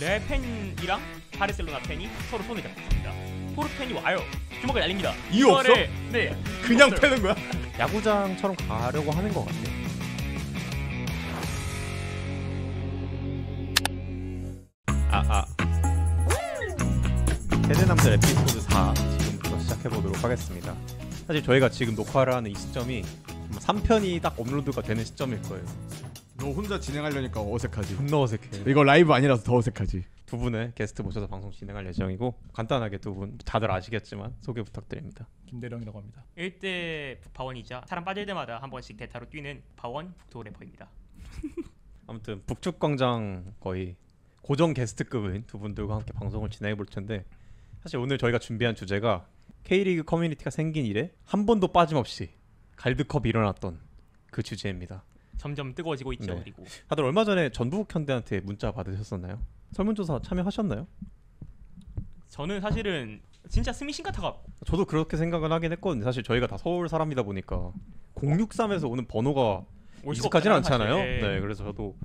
레알 팬이랑 바르셀로나 팬이 서로 손을 잡고 있습니다. 토르 팬이 와요. 주먹을 날립니다. 이유 없어? 네. 그냥 없어요. 패는 거야? 야구장처럼 가려고 하는 것 같아. 세대남들 에피소드 4 지금부터 시작해보도록 하겠습니다. 사실 저희가 지금 녹화를 하는 이 시점이 3편이 딱 업로드가 되는 시점일 거예요. 너 혼자 진행하려니까 어색하지. 존나 어색해. 이거 라이브 아니라서 더 어색하지. 두 분의 게스트 모셔서 방송 진행할 예정이고, 간단하게 두 분 다들 아시겠지만 소개 부탁드립니다. 김대령이라고 합니다. 1대 북파원이자 사람 빠질 때마다 한 번씩 대타로 뛰는 파원 북토 래퍼입니다. 아무튼 북축광장 거의 고정 게스트급인 두 분들과 함께 방송을 진행해 볼 텐데, 사실 오늘 저희가 준비한 주제가 K리그 커뮤니티가 생긴 이래 한 번도 빠짐없이 갈드컵이 일어났던 그 주제입니다. 점점 뜨거워지고 있죠. 네. 그리고 다들 얼마 전에 전북 현대한테 문자 받으셨었나요? 설문조사 참여하셨나요? 저는 사실은 진짜 스미신 같아가 저도 그렇게 생각을 하긴 했거든요. 사실 저희가 다 서울 사람이다 보니까 063에서 오는 번호가 올 수가 익숙하진 없잖아요, 않잖아요. 사실. 네, 그래서 저도,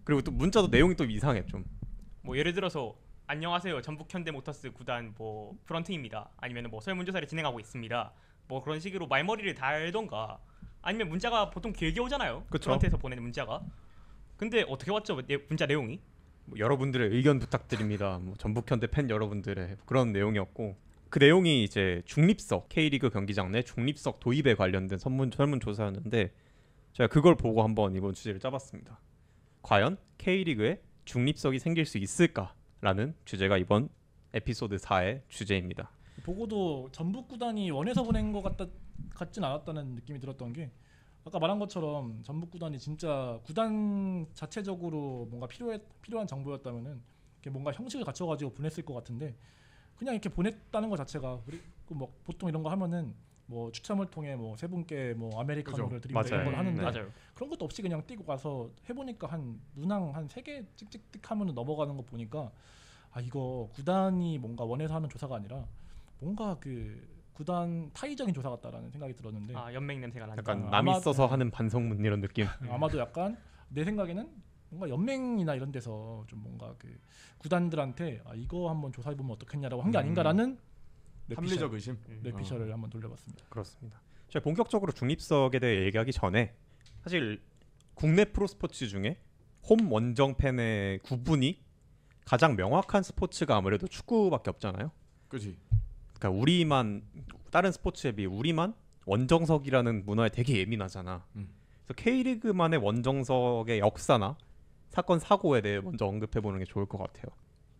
그리고 또 문자도 내용이 또 이상해 좀. 뭐 예를 들어서 안녕하세요 전북 현대모터스 구단 뭐 프런트입니다. 아니면 뭐 설문조사를 진행하고 있습니다. 뭐 그런 식으로 말머리를 달던가, 아니면 문자가 보통 길게 오잖아요. 그쵸. 프런트에서 보내는 문자가. 근데 어떻게 왔죠? 문자 내용이? 뭐 여러분들의 의견 부탁드립니다. 뭐 전북 현대 팬 여러분들의 그런 내용이었고, 그 내용이 이제 중립석 K리그 경기장 내 중립석 도입에 관련된 설문조사였는데, 제가 그걸 보고 한번 이번 주제를 짜봤습니다. 과연 K리그에 중립석이 생길 수 있을까라는 주제가 이번 에피소드 4의 주제입니다. 보고도 전북 구단이 원해서 보낸 것 같진 않았다는 느낌이 들었던 게, 아까 말한 것처럼 전북 구단이 진짜 구단 자체적으로 뭔가 필요한 정보였다면은 이렇게 뭔가 형식을 갖춰가지고 보냈을 것 같은데, 그냥 이렇게 보냈다는 것 자체가, 그리고 뭐 보통 이런 거 하면은 뭐 추첨을 통해 뭐 세 분께 뭐 아메리카노를 드립니다 맞아요. 이런 걸 하는데, 네. 맞아요. 그런 것도 없이 그냥 뛰고 가서 해보니까 한 문항 한 3개 찍찍찍 하면 넘어가는 거 보니까, 아 이거 구단이 뭔가 원해서 하는 조사가 아니라 뭔가 그 구단 타의적인 조사 같다라는 생각이 들었는데, 아 연맹 냄새가 난다. 약간 남이 아마- 써서 하는 반성문 이런 느낌. 아마도 약간 내 생각에는 뭔가 연맹이나 이런 데서 좀 뭔가 그 구단들한테 아 이거 한번 조사해보면 어떻겠냐라고 한 게 아닌가라는 합리적 의심. 뇌피셜을 한번 돌려봤습니다. 그렇습니다. 저희 본격적으로 중립석에 대해 얘기하기 전에, 사실 국내 프로스포츠 중에 홈 원정 팬의 구분이 가장 명확한 스포츠가 아무래도 축구밖에 없잖아요. 그지. 그러니까 우리만, 다른 스포츠에 비해 우리만 원정석이라는 문화에 되게 예민하잖아. 그래서 K리그만의 원정석의 역사나 사건 사고에 대해 먼저 언급해보는 게 좋을 것 같아요.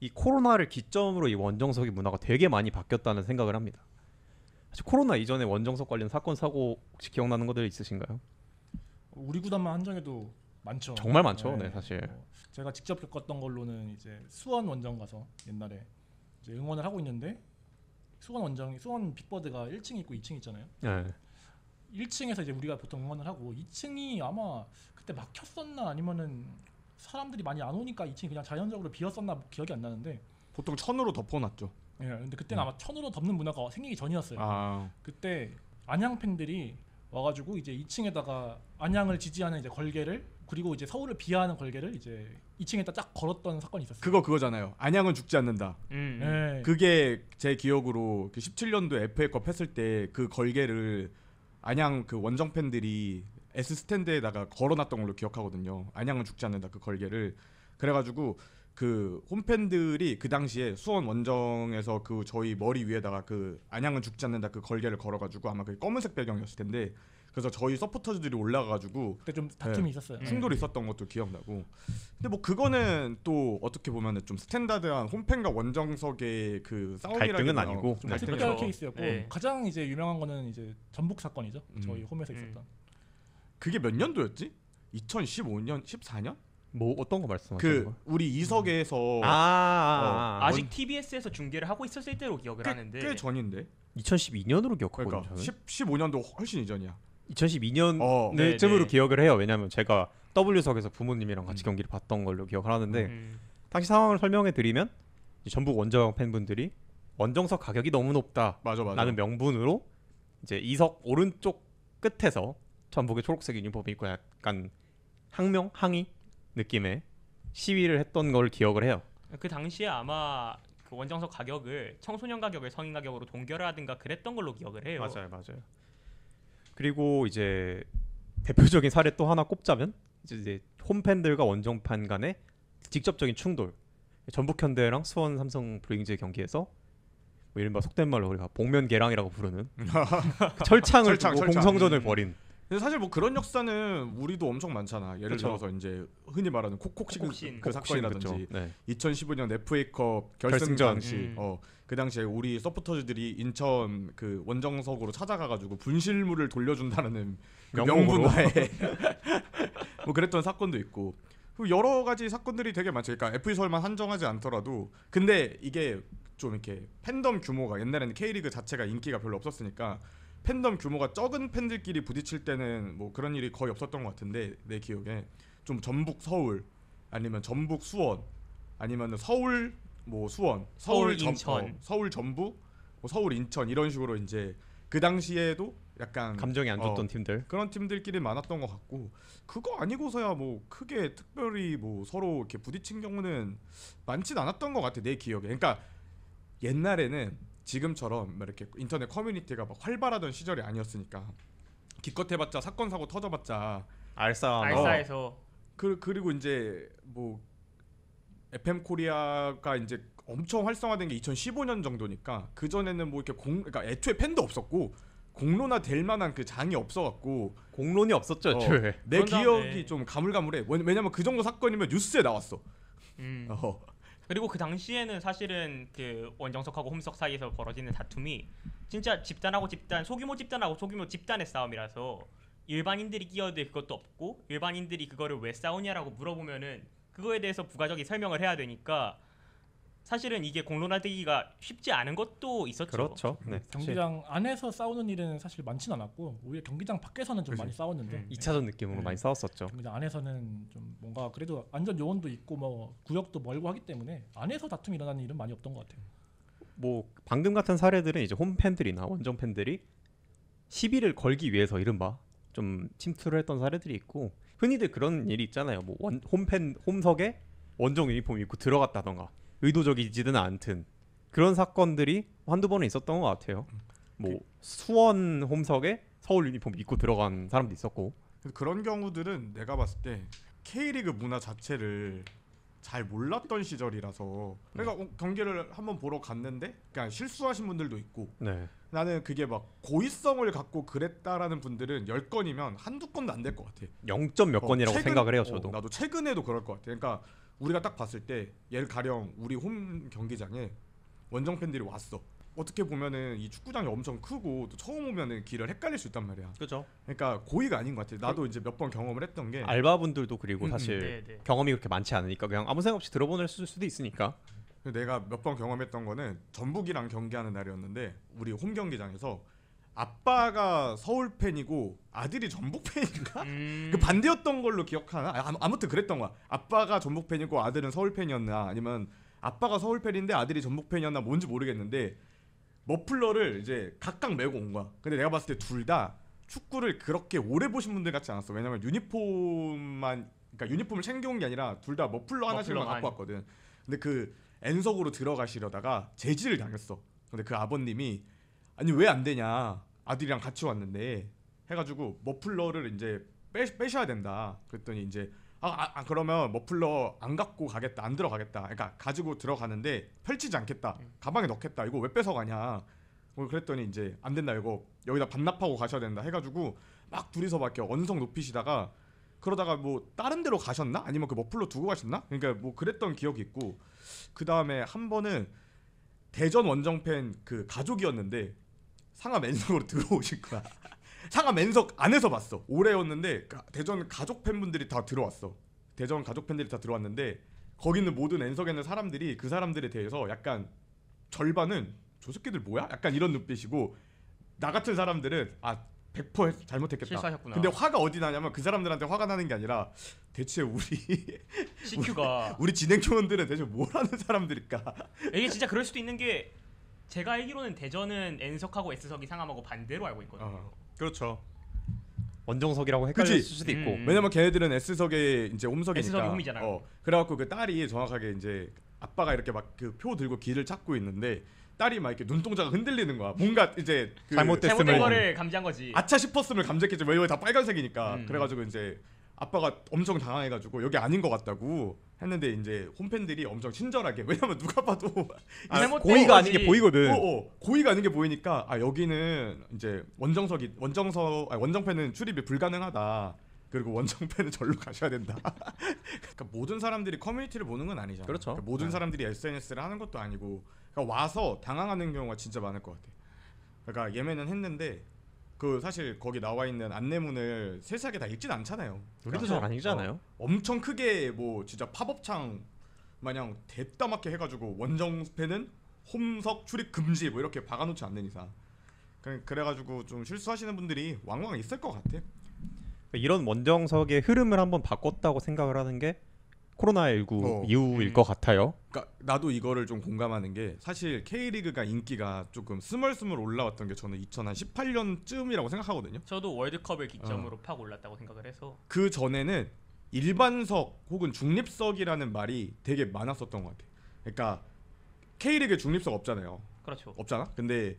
이 코로나를 기점으로 이 원정석의 문화가 되게 많이 바뀌었다는 생각을 합니다. 사실 코로나 이전에 원정석 관련 사건 사고 혹시 기억나는 것들 있으신가요? 우리 구단만 한정해도 많죠. 정말 많죠. 네, 사실. 제가 직접 겪었던 걸로는 이제 수원 원정 가서 옛날에 이제 응원을 하고 있는데, 수원 빅버드가 1층 있고 2층 있잖아요. 네. 1층에서 이제 우리가 보통 응원을 하고, 2층이 아마 그때 막혔었나 아니면은 사람들이 많이 안 오니까 2층이 그냥 자연적으로 비었었나 기억이 안 나는데, 보통 천으로 덮어놨죠. 예, 근데 그때는 아마 천으로 덮는 문화가 생기기 전이었어요. 아, 그때 안양 팬들이 와가지고 이제 2층에다가 안양을 지지하는 이제 걸개를, 그리고 이제 서울을 비하하는 걸개를 이제 2층에다 쫙 걸었던 사건이 있었어요. 그거잖아요. 안양은 죽지 않는다. 예. 그게 제 기억으로 그 17년도 FA컵 했을 때 그 걸개를 안양 그 원정 팬들이 S 스탠드에다가 걸어놨던 걸로 기억하거든요. 안양은 죽지 않는다 그 걸개를. 그래가지고 그 홈팬들이 그 당시에 수원 원정에서 그 저희 머리 위에다가 그 안양은 죽지 않는다 그 걸개를 걸어가지고, 아마 그 검은색 배경이었을 텐데, 그래서 저희 서포터즈들이 올라가가지고 그때 좀 다툼이 있었어요. 충돌이 있었던 것도 기억나고. 근데 뭐 그거는 또 어떻게 보면은 좀 스탠다드한 홈팬과 원정석의 그 싸움이라기보다 갈등은 아니고. 좀 네, 갈등이죠. 특별 케이스였고, 네. 가장 이제 유명한 거는 이제 전북 사건이죠. 저희 홈에서 있었던. 그게 몇 년도였지? 2015년, 14년? 뭐 어떤 거 말씀하시는 그 거예요? 우리 이석에서 아직 TBS에서 중계를 하고 있었을 때로 기억을 하는데, 꽤 전인데. 2012년으로 기억하거든요. 그러니까 저는. 15년도 훨씬 이전이야. 2012년쯤으로 네네. 기억을 해요. 왜냐하면 제가 W석에서 부모님이랑 같이 경기를 봤던 걸로 기억을 하는데, 당시 상황을 설명해 드리면 전북 원정 팬분들이 원정석 가격이 너무 높다 맞아. 라는 명분으로 이제 이석 오른쪽 끝에서 전북의 초록색 유니폼을 입고 약간 항의 느낌의 시위를 했던 걸 기억을 해요. 그 당시에 아마 그 원정석 가격을 청소년 가격을 성인 가격으로 동결하든가 그랬던 걸로 기억을 해요. 맞아요. 그리고 이제 대표적인 사례 또 하나 꼽자면 이제 홈팬들과 원정팬 간의 직접적인 충돌. 전북현대랑 수원 삼성 브레이징즈의 경기에서 뭐 이른바 속된 말로 우리가 복면개랑이라고 부르는 철창을 두고 공성전을 벌인. 근데 사실 뭐 그런 역사는 우리도 엄청 많잖아. 예를 그쵸. 들어서 이제 흔히 말하는 콕콕신 그 콕콕신, 사건이라든지 네. 2015년 FA컵 결승 결승전. 당시 그 당시에 우리 서포터즈들이 인천 그 원정석으로 찾아가가지고 분실물을 돌려준다는 그 명목으로. 명분하에 뭐 그랬던 사건도 있고 여러 가지 사건들이 되게 많죠. 그러니까 FA 서울만 한정하지 않더라도 근데 이게 좀 이렇게 팬덤 규모가 옛날에는 K리그 자체가 인기가 별로 없었으니까 팬덤 규모가 적은 팬들끼리 부딪힐 때는 뭐 그런 일이 거의 없었던 것 같은데 내 기억에 좀 전북 서울 아니면 전북 수원 아니면 서울 뭐 수원 서울 인천 서울 전북 뭐 서울 인천 이런 식으로 이제 그 당시에도 약간 감정이 안 좋던 팀들. 그런 팀들끼리 많았던 것 같고 그거 아니고서야 뭐 크게 특별히 뭐 서로 이렇게 부딪힌 경우는 많진 않았던 것 같아 내 기억에. 그러니까 옛날에는 지금처럼 막 이렇게 인터넷 커뮤니티가 막 활발하던 시절이 아니었으니까 기껏 해봤자 사건 사고 터져봤자 알싸에서 그리고 이제 뭐 FM 코리아가 이제 엄청 활성화된 게 2015년 정도니까 그 전에는 뭐 이렇게 그러니까 애초에 팬도 없었고 공론화 될 만한 그 장이 없어갖고 공론이 없었죠. 애초에. 내 그런 기억이 다음에 좀 가물가물해. 왜냐면 그 정도 사건이면 뉴스에 나왔어. 그리고 그 당시에는 사실은 그 원정석하고 홈석 사이에서 벌어지는 다툼이 진짜 집단하고 집단, 소규모 집단하고 소규모 집단의 싸움이라서 일반인들이 끼어들 그것도 없고 일반인들이 그거를 왜 싸우냐라고 물어보면은 그거에 대해서 부가적인 설명을 해야 되니까 사실은 이게 공론화되기가 쉽지 않은 것도 있었죠. 그렇죠. 네. 경기장 안에서 싸우는 일은 사실 많진 않았고 오히려 경기장 밖에서는 좀 그치. 많이 싸웠는데 2차전 느낌으로 네. 많이 싸웠었죠. 경기장 안에서는 좀 뭔가 그래도 안전 요원도 있고 뭐 구역도 멀고 하기 때문에 안에서 다툼이 일어나는 일은 많이 없던 것 같아요. 뭐 방금 같은 사례들은 이제 홈 팬들이나 원정 팬들이 시비를 걸기 위해서 이른바 좀 침투를 했던 사례들이 있고 흔히들 그런 일이 있잖아요. 뭐 홈팬 홈석에 원정 유니폼 입고 들어갔다던가 의도적이지는 않든 그런 사건들이 한두 번은 있었던 것 같아요. 뭐 수원 홈석에 서울 유니폼 입고 들어간 사람도 있었고. 그런 경우들은 내가 봤을 때 K리그 문화 자체를 잘 몰랐던 시절이라서 그러니까 경기를 한번 보러 갔는데 그러니까 실수하신 분들도 있고 네. 나는 그게 막 고의성을 갖고 그랬다라는 분들은 10건이면 한두 건도 안 될 것 같아. 0점 몇 건이라고 생각을 해요. 저도. 나도 최근에도 그럴 것 같아. 그러니까 우리가 딱 봤을 때 예를 가령 우리 홈 경기장에 원정 팬들이 왔어. 어떻게 보면은 이 축구장이 엄청 크고 또 처음 오면은 길을 헷갈릴 수 있단 말이야. 그죠. 그러니까 고의가 아닌 것 같아. 나도 이제 몇 번 경험을 했던 게 알바분들도 그리고 사실 네네. 경험이 그렇게 많지 않으니까 그냥 아무 생각 없이 들어보낼 수도 있으니까. 내가 몇 번 경험했던 거는 전북이랑 경기하는 날이었는데 우리 홈 경기장에서 아빠가 서울 팬이고 아들이 전북 팬인가? 그 반대였던 걸로 기억하나? 아무튼 그랬던 거야. 아빠가 전북 팬이고 아들은 서울 팬이었나? 아니면 아빠가 서울 팬인데 아들이 전북 팬이었나? 뭔지 모르겠는데 머플러를 이제 각각 메고 온 거야. 근데 내가 봤을 때 둘 다 축구를 그렇게 오래 보신 분들 같지 않았어. 왜냐면 유니폼만 그러니까 유니폼을 챙겨온 게 아니라 둘 다 머플러 하나씩만 머플러만. 갖고 왔거든. 근데 그 N석으로 들어가시려다가 제지를 당했어. 근데 그 아버님이 아니 왜 안 되냐? 아들이랑 같이 왔는데 해가지고 머플러를 이제 빼셔야 된다. 그랬더니 이제 그러면 머플러 안 갖고 가겠다, 안 들어가겠다. 그러니까 가지고 들어가는데 펼치지 않겠다. 가방에 넣겠다. 이거 왜 뺏어 가냐? 그랬더니 이제 안 된다. 이거 여기다 반납하고 가셔야 된다. 해가지고 막 둘이서 막 이렇게 언성 높이시다가 그러다가 뭐 다른 데로 가셨나? 아니면 그 머플러 두고 가셨나? 그러니까 뭐 그랬던 기억이 있고 그 다음에 한 번은 대전 원정팬 그 가족이었는데 상암 N석으로 들어오신 거야. 상암 N석 안에서 봤어. 올해였는데 대전 가족 팬분들이 다 들어왔어. 대전 가족 팬들이 다 들어왔는데 거기 있는 모든 N석에 있는 사람들이 그 사람들에 대해서 약간 절반은 저 새끼들 뭐야? 약간 이런 눈빛이고 나 같은 사람들은 100% 잘못했겠다. 실수하셨구나. 근데 화가 어디 나냐면 그 사람들한테 화가 나는 게 아니라 대체 CQ가 우리 진행조원들은 대체 뭘 하는 사람들일까? 이게 진짜 그럴 수도 있는 게 제가 알기로는 대전은 N석하고 S석이 상암하고 반대로 알고 있거든요. 그렇죠. 원정석이라고 헷갈릴 그치? 수도 있고. 왜냐면 걔네들은 S석에 이제 홈석이니까. S석이 홈이잖아요. 그래갖고 그 딸이 정확하게 이제 아빠가 이렇게 막 그 표 들고 길을 찾고 있는데 딸이 막 이렇게 눈동자가 흔들리는 거야. 뭔가 이제 그 잘못됐음을 잘못된 거를 감지한 거지. 아차 싶었음을 감지했겠지. 왜 다 빨간색이니까. 음. 그래가지고 이제 아빠가 엄청 당황해가지고 여기 아닌 것 같다고 했는데 이제 홈팬들이 엄청 친절하게 왜냐면 누가 봐도 잘못된 고의가 거지. 아닌 게 보이거든. 고의가 아닌 게 보이니까 아 여기는 이제 원정팬은 출입이 불가능하다. 그리고 원정팬은 절로 가셔야 된다. 그러니까 모든 사람들이 커뮤니티를 보는 건 아니잖아. 그렇죠. 그러니까 모든 네. 사람들이 SNS를 하는 것도 아니고 그러니까 와서 당황하는 경우가 진짜 많을 것 같아. 그러니까 예매는 했는데 그 사실 거기 나와 있는 안내문을 세세하게 다 읽진 않잖아요. 우리도 그러니까 잘 아니잖아요. 엄청 크게 뭐 진짜 팝업창 마냥 대따맣게 해가지고 원정팬은 홈석 출입 금지 뭐 이렇게 박아놓지 않는 이상 그래가지고 좀 실수하시는 분들이 왕왕 있을 것 같아. 이런 원정석의 흐름을 한번 바꿨다고 생각을 하는 게 코로나19 이후일 것 같아요. 그러니까 나도 이거를 좀 공감하는 게 사실 K리그가 인기가 조금 스멀스멀 올라왔던 게 저는 2018년쯤이라고 생각하거든요. 저도 월드컵을 기점으로 팍 올랐다고 생각을 해서 그 전에는 일반석 혹은 중립석이라는 말이 되게 많았었던 것 같아. 그러니까 K리그에 중립석 없잖아요. 그렇죠. 없잖아. 근데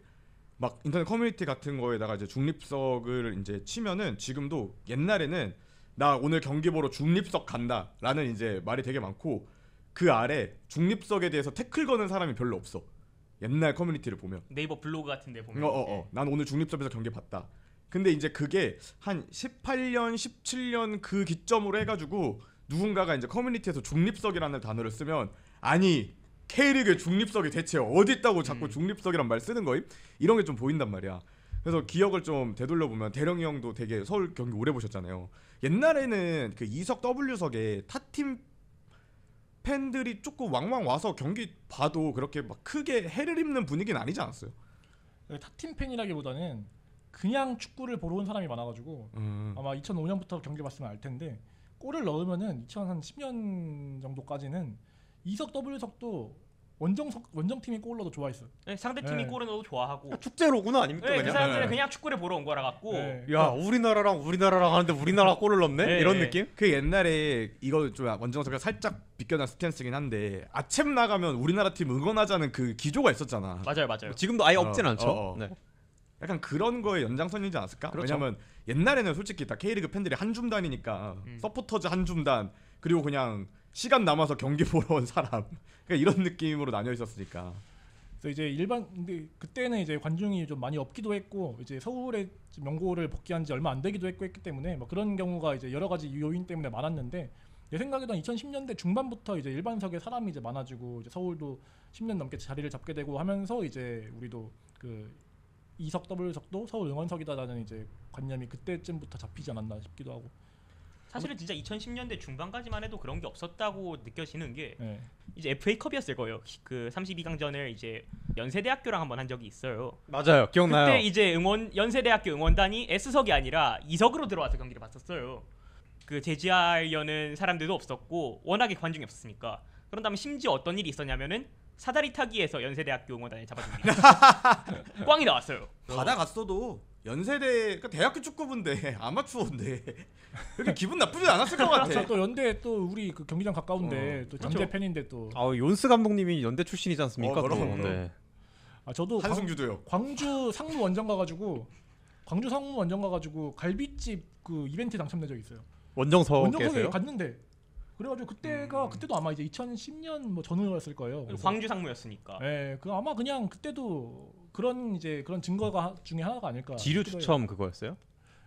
막 인터넷 커뮤니티 같은 거에다가 이제 중립석을 이제 치면은 지금도 옛날에는 나 오늘 경기 보러 중립석 간다라는 이제 말이 되게 많고 그 아래 중립석에 대해서 태클 거는 사람이 별로 없어. 옛날 커뮤니티를 보면. 네이버 블로그 같은데 보면. 난 오늘 중립석에서 경기 봤다. 근데 이제 그게 한 18년, 17년 그 기점으로 해가지고 누군가가 이제 커뮤니티에서 중립석이라는 단어를 쓰면 아니 K리그의 중립석이 대체 어디 있다고 자꾸 중립석이란 말 쓰는 거임? 이런 게 좀 보인단 말이야. 그래서 기억을 좀 되돌려보면 대령이 형도 되게 서울 경기 오래 보셨잖아요. 옛날에는 그 이석 W석에 타팀 팬들이 조금 왕왕 와서 경기 봐도 그렇게 막 크게 해를 입는 분위기는 아니지 않았어요? 타팀 팬이라기보다는 그냥 축구를 보러 온 사람이 많아가지고 아마 2005년부터 경기 봤으면 알 텐데 골을 넣으면은 2010년 정도까지는 이석 W석도 원정팀이 골 넣어도 좋아했어. 네, 상대팀이 네. 골을 넣어도 좋아하고. 축제로구나 아닙니까 네, 그 그냥? 사람들은 네. 그냥 축구를 보러 온 거라 갖고. 네. 야 우리나라랑 하는데 우리나라 골을 넣네? 네, 이런 네. 느낌? 그 옛날에 이거 좀 원정석이 살짝 비껴난 스탠스긴 한데 아챔 나가면 우리나라 팀 응원하자는 그 기조가 있었잖아. 맞아요. 지금도 아예 없진 않죠. 네. 약간 그런 거에 연장선이지 않았을까? 그렇죠. 왜냐면 옛날에는 솔직히 다 K리그 팬들이 한 줌단이니까 서포터즈 한 줌단 그리고 그냥 시간 남아서 경기 보러 온 사람 그러니까 이런 느낌으로 나뉘어 있었으니까. 그래서 이제 근데 그때는 이제 관중이 좀 많이 없기도 했고 이제 서울에 명고를 복귀한 지 얼마 안 되기도 했기 때문에 뭐 그런 경우가 이제 여러 가지 요인 때문에 많았는데 내 생각에도 2010년대 중반부터 이제 일반석에 사람이 이제 많아지고 이제 서울도 10년 넘게 자리를 잡게 되고 하면서 이제 우리도 그 이석 W석도 서울 응원석이다라는 이제 관념이 그때쯤부터 잡히지 않았나 싶기도 하고. 사실은 진짜 2010년대 중반까지만 해도 그런 게 없었다고 느껴지는 게 네. 이제 FA컵이었을 거예요. 그 32강전을 이제 연세대학교랑 한번 한 적이 있어요. 맞아요. 기억나요. 그때 이제 연세대학교 응원단이 S석이 아니라 2석으로 들어와서 경기를 봤었어요. 그 제지하려는 사람들도 없었고 워낙에 관중이 없었으니까. 그런 다음에 심지어 어떤 일이 있었냐면은 사다리 타기에서 연세대학교 응원단을 잡아줍니다. 꽝이 나왔어요. 받아갔어도 연세대 그러니까 대학교 축구부인데 아마추어인데 그렇게 기분 나쁘지 않았을 것 같아. 그렇죠. 또 연대 또 우리 그 경기장 가까운데 또 장대 그렇죠. 팬인데 또 윤스 감독님이 연대 출신이지 않습니까? 그럼, 또. 그럼. 네. 저도 한승규도요. 광주 상무 원정 가가지고 갈비집 그 이벤트 당첨된 적이 있어요. 원정석에 원정석에서요? 갔는데 그래가지고 그때도 아마 이제 2010년 뭐 전후였을 거예요. 그래서 광주 상무였으니까. 네, 그 아마 그냥 그때도 그런 증거가 중에 하나가 아닐까. 지류 싶기도 해요. 추첨 그거였어요?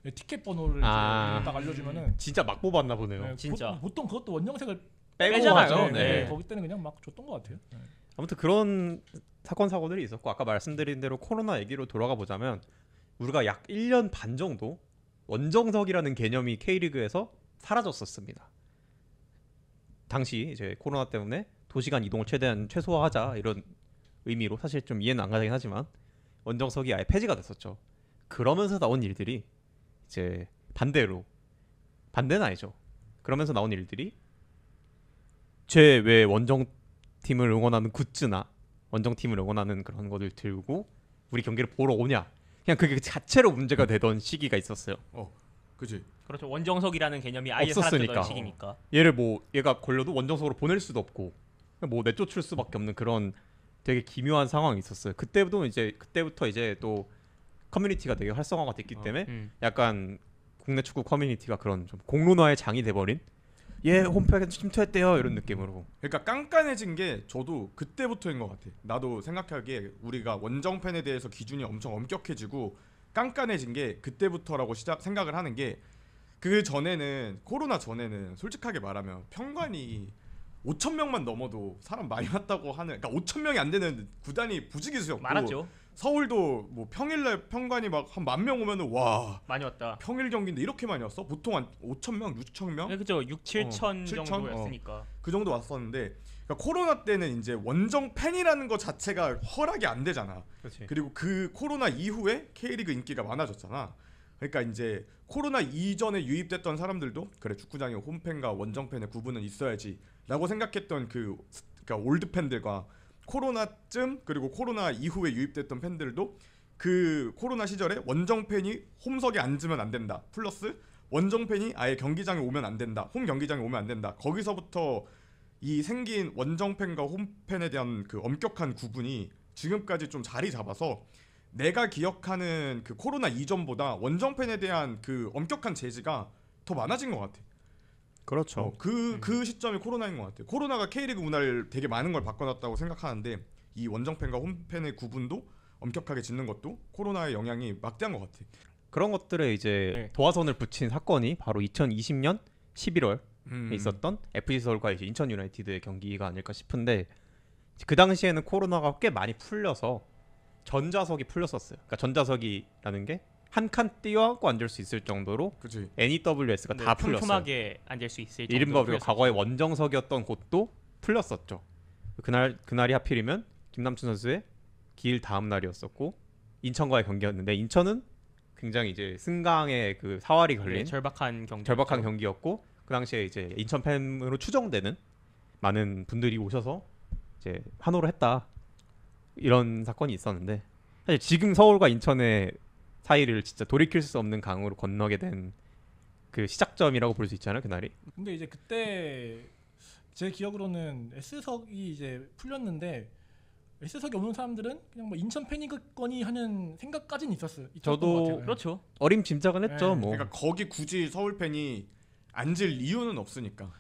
네, 티켓 번호를 이제 딱 알려주면은 진짜 막 뽑았나 보네요. 네, 진짜. 보통 그것도 원정색을 빼잖아요. 하죠. 네. 거기 때는 그냥 막 줬던 것 같아요. 네. 아무튼 그런 사건 사고들이 있었고 아까 말씀드린 대로 코로나 얘기로 돌아가 보자면 우리가 약 1년 반 정도 원정석이라는 개념이 K리그에서 사라졌었습니다. 당시 이제 코로나 때문에 도시간 이동을 최대한 최소화하자 이런 의미로 사실 좀 이해는 안 가긴 하지만 원정석이 아예 폐지가 됐었죠. 그러면서 나온 일들이 이제 반대는 아니죠. 그러면서 나온 일들이 제 왜 원정팀을 응원하는 굿즈나 원정팀을 응원하는 그런 거를 들고 우리 경기를 보러 오냐 그냥 그게 자체로 문제가 되던 시기가 있었어요. 그지. 그렇죠. 원정석이라는 개념이 아예 없었으니까. 사라졌던 시기니까. 얘를 얘가 걸려도 원정석으로 보낼 수도 없고 뭐 내쫓을 수밖에 없는 그런 되게 기묘한 상황이 있었어요. 그때부터 이제 또 커뮤니티가 되게 활성화가 됐기 때문에 약간 국내 축구 커뮤니티가 그런 좀 공론화의 장이 돼버린 홈팩에 침투했대요 이런 느낌으로. 그러니까 깐깐해진 게 저도 그때부터인 것 같아. 나도 생각하기에 우리가 원정팬에 대해서 기준이 엄청 엄격해지고 깐깐해진 게 그때부터라고 생각을 하는 게, 그 전에는, 코로나 전에는 솔직하게 말하면 평관이 5천 명만 넘어도 사람 많이 왔다고 하는, 그러니까 5천 명이 안 되는 구단이 부지기수였고, 많았죠. 서울도 뭐 평일날 평관이 막 한 10,000명 오면은 와 많이 왔다. 평일 경기인데 이렇게 많이 왔어? 보통 한 5천 명, 6천 명? 네, 그죠. 6, 7천 7천? 정도였으니까. 그 정도 왔었는데, 그러니까 코로나 때는 이제 원정 팬이라는 것 자체가 허락이 안 되잖아. 그렇지. 그리고 그 코로나 이후에 K리그 인기가 많아졌잖아. 그러니까 이제 코로나 이전에 유입됐던 사람들도 그래, 축구장에 홈팬과 원정팬의 구분은 있어야지라고 생각했던 그러니까 올드 팬들과 코로나쯤 그리고 코로나 이후에 유입됐던 팬들도 그 코로나 시절에 원정팬이 홈석에 앉으면 안 된다, 플러스 원정팬이 아예 경기장에 오면 안 된다, 홈 경기장에 오면 안 된다, 거기서부터 이 생긴 원정팬과 홈팬에 대한 그 엄격한 구분이 지금까지 좀 자리 잡아서 내가 기억하는 그 코로나 이전보다 원정팬에 대한 그 엄격한 제지가 더 많아진 것 같아. 그렇죠. 그 시점이 코로나인 것 같아. 코로나가 K리그 문화를 되게 많은 걸 바꿔놨다고 생각하는데, 이 원정팬과 홈팬의 구분도 엄격하게 짓는 것도 코로나의 영향이 막대한 것 같아. 그런 것들에 이제 네. 도화선을 붙인 사건이 바로 2020년 11월에 음. 있었던 FC 서울과 이제 인천 유나이티드의 경기가 아닐까 싶은데, 그 당시에는 코로나가 꽤 많이 풀려서 전자석이 풀렸었어요. 그러니까 전자석이라는 게 한 칸 띄워갖고 앉을 수 있을 정도로 그치. NEWS가 네, 다 풀렸어요. 촘촘하게 앉을 수 있을 정도로 이른바 우리가 풀렸었죠. 과거에 원정석이었던 곳도 풀렸었죠. 그날이 하필이면 김남춘 선수의 기일 다음 날이었었고 인천과의 경기였는데, 인천은 굉장히 이제 승강에 그 사활이 걸린 네, 절박한 경기였고, 그 당시에 이제 인천 팬으로 추정되는 많은 분들이 오셔서 이제 환호를 했다, 이런 사건이 있었는데, 사실 지금 서울과 인천의 사이를 진짜 돌이킬 수 없는 강으로 건너게 된 그 시작점이라고 볼 수 있잖아요, 그날이. 근데 이제 그때 제 기억으로는 S석이 이제 풀렸는데 S석이 없는 사람들은 그냥 뭐 인천 팬이겠거니 하는 생각까지는 있었던 저도 것 같아요. 그렇죠. 어림짐작은 했죠. 네. 뭐 그러니까 거기 굳이 서울 팬이 앉을 이유는 없으니까.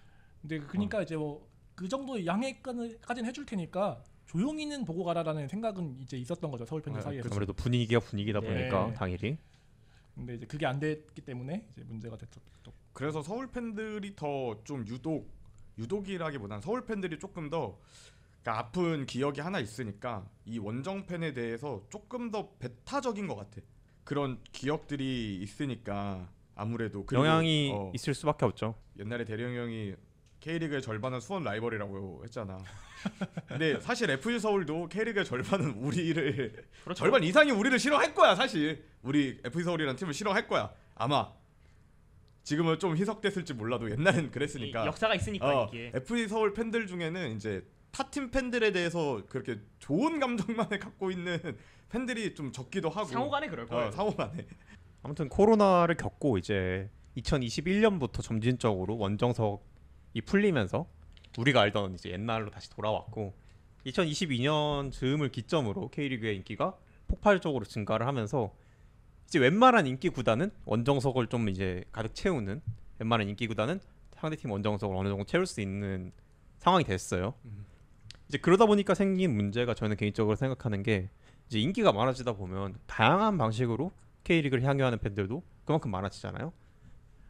근데 그러니까 이제 뭐 그 정도 양해까지는 해줄 테니까 조용히는 보고 가라라는 생각은 이제 있었던 거죠, 서울 팬들 네, 사이에서. 아무래도 분위기가 분위기다 네. 보니까 당일이. 근데 이제 그게 안 됐기 때문에 이제 문제가 됐었죠. 그래서 서울 팬들이 더 좀 유독이라기보단 서울 팬들이 조금 더, 그러니까 아픈 기억이 하나 있으니까 이 원정 팬에 대해서 조금 더 배타적인 것 같아. 그런 기억들이 있으니까 아무래도. 그리고, 영향이 있을 수밖에 없죠. 옛날에 대령 형이 K리그의 절반은 수원 라이벌이라고 했잖아. 근데 사실 FC 서울도 K리그의 절반은 우리를, 그렇죠. 절반 이상이 우리를 싫어할 거야. 사실 우리 FC 서울이라는 팀을 싫어할 거야. 아마 지금은 좀 희석됐을지 몰라도 옛날엔 그랬으니까. 이 역사가 있으니까 이게. FC 서울 팬들 중에는 이제 타팀 팬들에 대해서 그렇게 좋은 감정만을 갖고 있는 팬들이 좀 적기도 하고. 상호간에 그럴 거예요. 상호간에. 아무튼 코로나를 겪고 이제 2021년부터 점진적으로 원정석이 풀리면서 우리가 알던 이제 옛날로 다시 돌아왔고, 2022년 즈음을 기점으로 K리그의 인기가 폭발적으로 증가를 하면서 이제 웬만한 인기 구단은 원정석을 좀 이제 가득 채우는, 웬만한 인기 구단은 상대팀 원정석을 어느 정도 채울 수 있는 상황이 됐어요. 이제 그러다 보니까 생긴 문제가, 저는 개인적으로 생각하는 게, 이제 인기가 많아지다 보면 다양한 방식으로 K리그를 향유하는 팬들도 그만큼 많아지잖아요.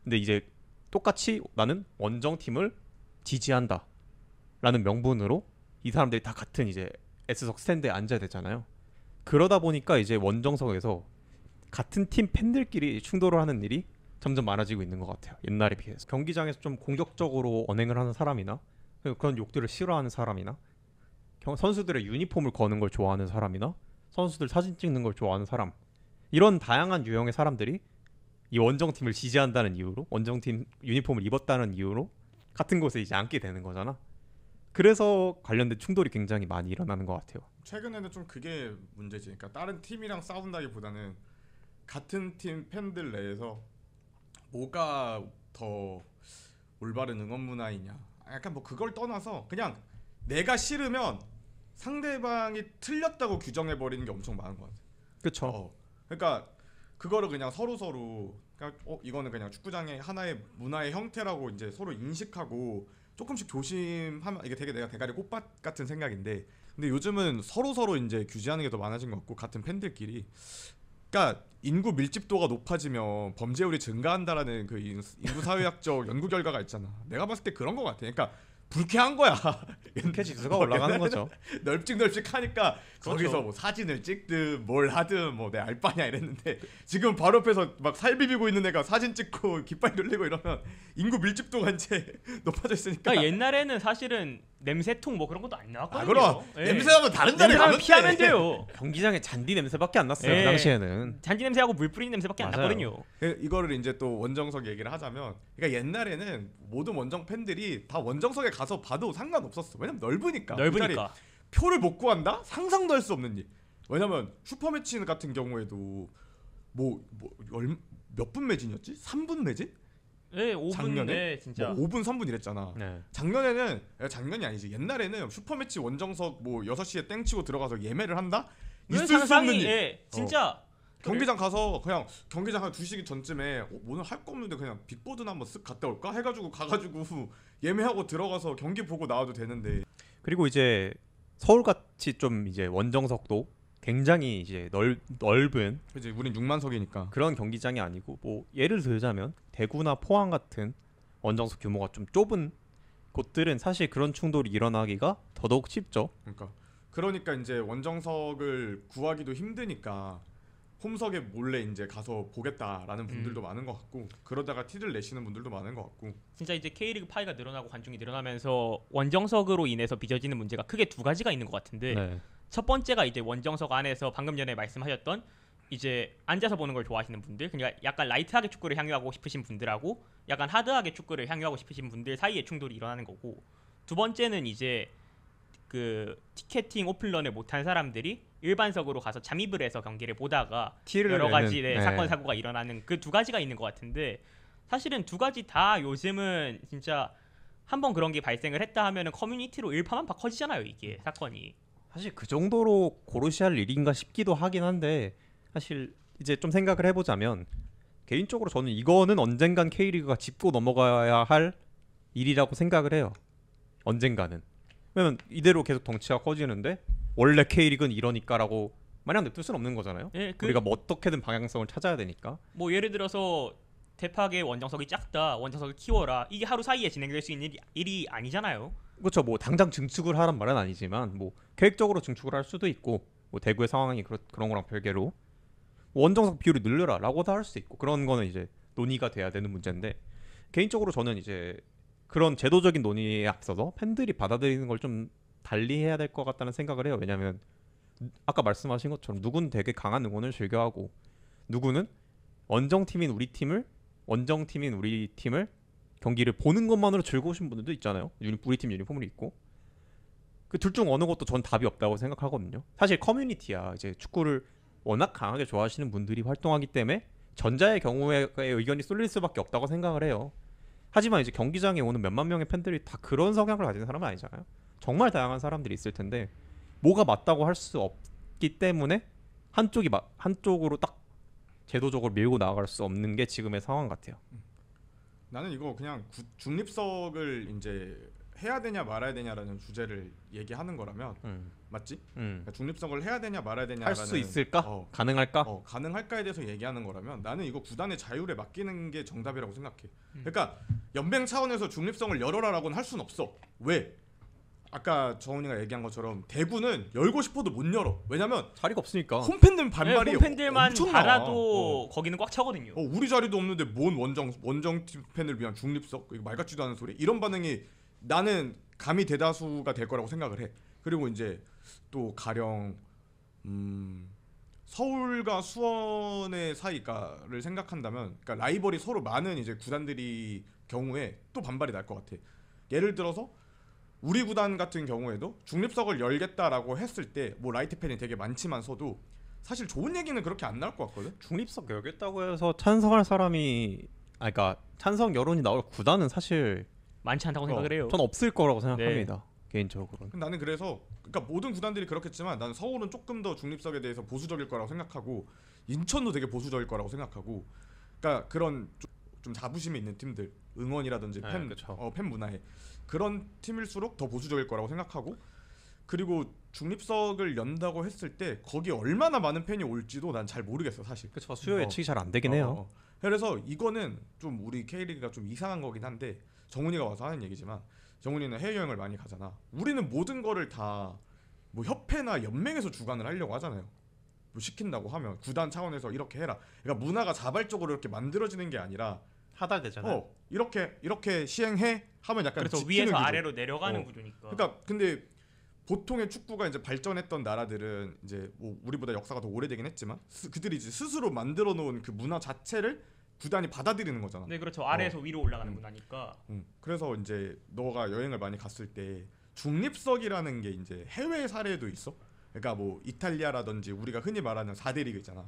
근데 이제 똑같이 나는 원정팀을 지지한다 라는 명분으로 이 사람들이 다 같은 이제 S석 스탠드에 앉아야 되잖아요. 그러다 보니까 이제 원정석에서 같은 팀 팬들끼리 충돌을 하는 일이 점점 많아지고 있는 것 같아요, 옛날에 비해서. 경기장에서 좀 공격적으로 언행을 하는 사람이나 그런 욕들을 싫어하는 사람이나 선수들의 유니폼을 거는 걸 좋아하는 사람이나 선수들 사진 찍는 걸 좋아하는 사람, 이런 다양한 유형의 사람들이 이 원정팀을 지지한다는 이유로, 원정팀 유니폼을 입었다는 이유로 같은 곳에 이제 앉게 되는 거잖아. 그래서 관련된 충돌이 굉장히 많이 일어나는 것 같아요. 최근에는 좀 그게 문제지. 그러니까 다른 팀이랑 싸운다기보다는 같은 팀 팬들 내에서 뭐가 더 올바른 응원 문화이냐, 약간 뭐 그걸 떠나서 그냥 내가 싫으면 상대방이 틀렸다고 규정해 버리는 게 엄청 많은 것 같아. 그렇죠. 그러니까 그거를 그냥 서로 그냥 이거는 그냥 축구장의 하나의 문화의 형태라고 이제 서로 인식하고 조금씩 조심하면 이게 되게 내가 대가리 꽃밭 같은 생각인데, 근데 요즘은 서로 이제 규제하는 게 더 많아진 것 같고 같은 팬들끼리. 그러니까 인구 밀집도가 높아지면 범죄율이 증가한다라는 그 인구 사회학적 연구 결과가 있잖아. 내가 봤을 때 그런 것 같아. 그러니까 불쾌한 거야. 불쾌 지수가 올라가는 거죠. 널찍널찍하니까 그렇죠. 거기서 뭐 사진을 찍든 뭘 하든 뭐 내 알바냐 이랬는데, 지금 바로 옆에서 막 살 비비고 있는 애가 사진 찍고 깃발 돌리고 이러면 인구 밀집도가 이제 높아져 있으니까. 그러니까 옛날에는 사실은 냄새통 뭐 그런 것도 안 나왔거든요. 그럼 예. 냄새나면 다른 자리 냄새나면 가면 피하면 돼요. 경기장에 잔디 냄새밖에 안 났어요. 예. 그 당시에는. 잔디 냄새하고 물 뿌리는 냄새밖에 안 맞아요. 났거든요. 이거를 이제 또 원정석 얘기를 하자면, 그러니까 옛날에는 모든 원정 팬들이 다 원정석에 가서 봐도 상관없었어. 왜냐면 넓으니까. 그 자리 넓으니까. 표를 못 구한다? 상상도 할 수 없는 일. 왜냐면 슈퍼매치 같은 경우에도 몇 분 매진이었지? 3분 매진? 예, 5분 작년에? 네, 진짜. 뭐 5분 3분 이랬잖아. 네. 작년이 아니지. 옛날에는 슈퍼매치 원정석 뭐 6시에 땡치고 들어가서 예매를 한다? 이건 있을 수 없는 일. 예, 진짜. 경기장 가서 그냥 경기장 한 2시기 전쯤에 오늘 할 거 없는데 그냥 빅보드나 한번 쓱 갔다 올까? 해가지고 가가지고 예매하고 들어가서 경기 보고 나와도 되는데. 그리고 이제 서울같이 좀 이제 원정석도 굉장히 이제 넓은 이제 우린 6만석이니까. 그런 경기장이 아니고, 뭐 예를 들자면 대구나 포항 같은 원정석 규모가 좀 좁은 곳들은 사실 그런 충돌이 일어나기가 더더욱 쉽죠. 그러니까 이제 원정석을 구하기도 힘드니까 홈석에 몰래 이제 가서 보겠다라는 분들도 많은 것 같고, 그러다가 티를 내시는 분들도 많은 것 같고. 진짜 이제 K리그 파이가 늘어나고 관중이 늘어나면서 원정석으로 인해서 빚어지는 문제가 크게 두 가지가 있는 것 같은데, 네. 첫 번째가 이제 원정석 안에서 방금 전에 말씀하셨던 이제 앉아서 보는 걸 좋아하시는 분들, 그러니까 약간 라이트하게 축구를 향유하고 싶으신 분들하고 약간 하드하게 축구를 향유하고 싶으신 분들 사이에 충돌이 일어나는 거고, 두 번째는 이제 그 티켓팅 오픈런을 못한 사람들이 일반석으로 가서 잠입을 해서 경기를 보다가 티를 여러 가지 내는, 네. 사건 사고가 일어나는 그 두 가지가 있는 것 같은데, 사실은 두 가지 다 요즘은 진짜 한번 그런 게 발생을 했다 하면은 커뮤니티로 일파만파 커지잖아요, 이게 사건이. 사실 그 정도로 고르시 할 일인가 싶기도 하긴 한데, 사실 이제 좀 생각을 해보자면 개인적으로 저는 이거는 언젠간 K리그가 짚고 넘어가야 할 일이라고 생각을 해요. 언젠가는. 왜냐면 이대로 계속 덩치가 커지는데 원래 K리그는 이러니까라고 마냥 냅둘 수는 없는 거잖아요. 예, 우리가 뭐 어떻게든 방향성을 찾아야 되니까. 뭐 예를 들어서 대팍의 원정석이 작다, 원정석을 키워라, 이게 하루 사이에 진행될 수 있는 일이 아니잖아요. 그렇죠. 뭐 당장 증축을 하란 말은 아니지만 뭐 계획적으로 증축을 할 수도 있고, 뭐 대구의 상황이 그런 거랑 별개로 원정석 비율을 늘려라라고도 할 수 있고, 그런 거는 이제 논의가 돼야 되는 문제인데, 개인적으로 저는 이제 그런 제도적인 논의에 앞서서 팬들이 받아들이는 걸 좀 달리 해야 될 것 같다는 생각을 해요. 왜냐하면 아까 말씀하신 것처럼 누구는 되게 강한 응원을 즐겨하고, 누구는 원정팀인 우리 팀을 경기를 보는 것만으로 즐거우신 분들도 있잖아요. 우리 팀 유니폼을 입고. 그 둘 중 어느 것도 전 답이 없다고 생각하거든요. 사실 커뮤니티야 이제 축구를 워낙 강하게 좋아하시는 분들이 활동하기 때문에 전자의 경우에 의견이 쏠릴 수밖에 없다고 생각을 해요. 하지만 이제 경기장에 오는 몇만 명의 팬들이 다 그런 성향을 가진 사람은 아니잖아요. 정말 다양한 사람들이 있을 텐데 뭐가 맞다고 할 수 없기 때문에 한쪽으로 딱 제도적으로 밀고 나아갈 수 없는 게 지금의 상황 같아요. 나는 이거 그냥 중립석을 이제 해야 되냐 말아야 되냐라는 주제를 얘기하는 거라면 맞지? 그러니까 중립석을 해야 되냐 말아야 되냐라는, 할 수 있을까? 가능할까? 가능할까에 대해서 얘기하는 거라면 나는 이거 구단의 자율에 맡기는 게 정답이라고 생각해. 그러니까 연맹 차원에서 중립성을 열어라라고는 할 수는 없어. 왜? 아까 정훈이가 얘기한 것처럼 대구는 열고 싶어도 못 열어. 왜냐면 자리가 없으니까. 홈팬들 반발이 홈팬들만 엄청 나와. 달아도 거기는 꽉 차거든요. 우리 자리도 없는데 뭔 원정팀 팬을 위한 중립석, 이거 말 같지도 않은 소리. 이런 반응이 나는 감히 대다수가 될 거라고 생각을 해. 그리고 이제 또 가령 서울과 수원의 사이가를 생각한다면, 그러니까 라이벌이 서로 많은 이제 구단들이 경우에 또 반발이 날 것 같아. 예를 들어서 우리 구단 같은 경우에도 중립석을 열겠다라고 했을 때 뭐 라이트 팬이 되게 많지만서도 사실 좋은 얘기는 그렇게 안 나올 것 같거든. 중립석 열겠다고 해서 찬성할 사람이, 그러니까 찬성 여론이 나올 구단은 사실 많지 않다고 생각을 해요. 전 없을 거라고 생각합니다. 개인적으로는. 나는 그래서 그러니까 모든 구단들이 그렇겠지만 나는 서울은 조금 더 중립석에 대해서 보수적일 거라고 생각하고 인천도 되게 보수적일 거라고 생각하고 그러니까 그런 좀 자부심이 있는 팀들 응원이라든지 네, 팬, 그쵸. 팬 문화에 그런 팀일수록 더 보수적일 거라고 생각하고 그리고 중립석을 연다고 했을 때 거기에 얼마나 많은 팬이 올지도 난 잘 모르겠어 사실. 그렇죠. 수요 예측이 잘 안 되긴 해요. 그래서 이거는 좀 우리 K리그가 좀 이상한 거긴 한데 정훈이가 와서 하는 얘기지만 정훈이는 해외여행을 많이 가잖아. 우리는 모든 거를 다 뭐 협회나 연맹에서 주관을 하려고 하잖아요. 뭐 시킨다고 하면 구단 차원에서 이렇게 해라. 그러니까 문화가 자발적으로 이렇게 만들어지는 게 아니라 하달되잖아요. 이렇게 시행해 하면 약간 그래서 지키는 위에서 구조. 아래로 내려가는 어. 구조니까. 그러니까 근데 보통의 축구가 이제 발전했던 나라들은 이제 뭐 우리보다 역사가 더 오래되긴 했지만 그들이 이제 스스로 만들어 놓은 그 문화 자체를 구단이 받아들이는 거잖아. 네, 그렇죠. 아래에서 위로 올라가는 문화니까. 그래서 이제 너가 여행을 많이 갔을 때 중립석이라는 게 이제 해외 사례도 있어. 그러니까 뭐 이탈리아라든지 우리가 흔히 말하는 4대 리그 있잖아.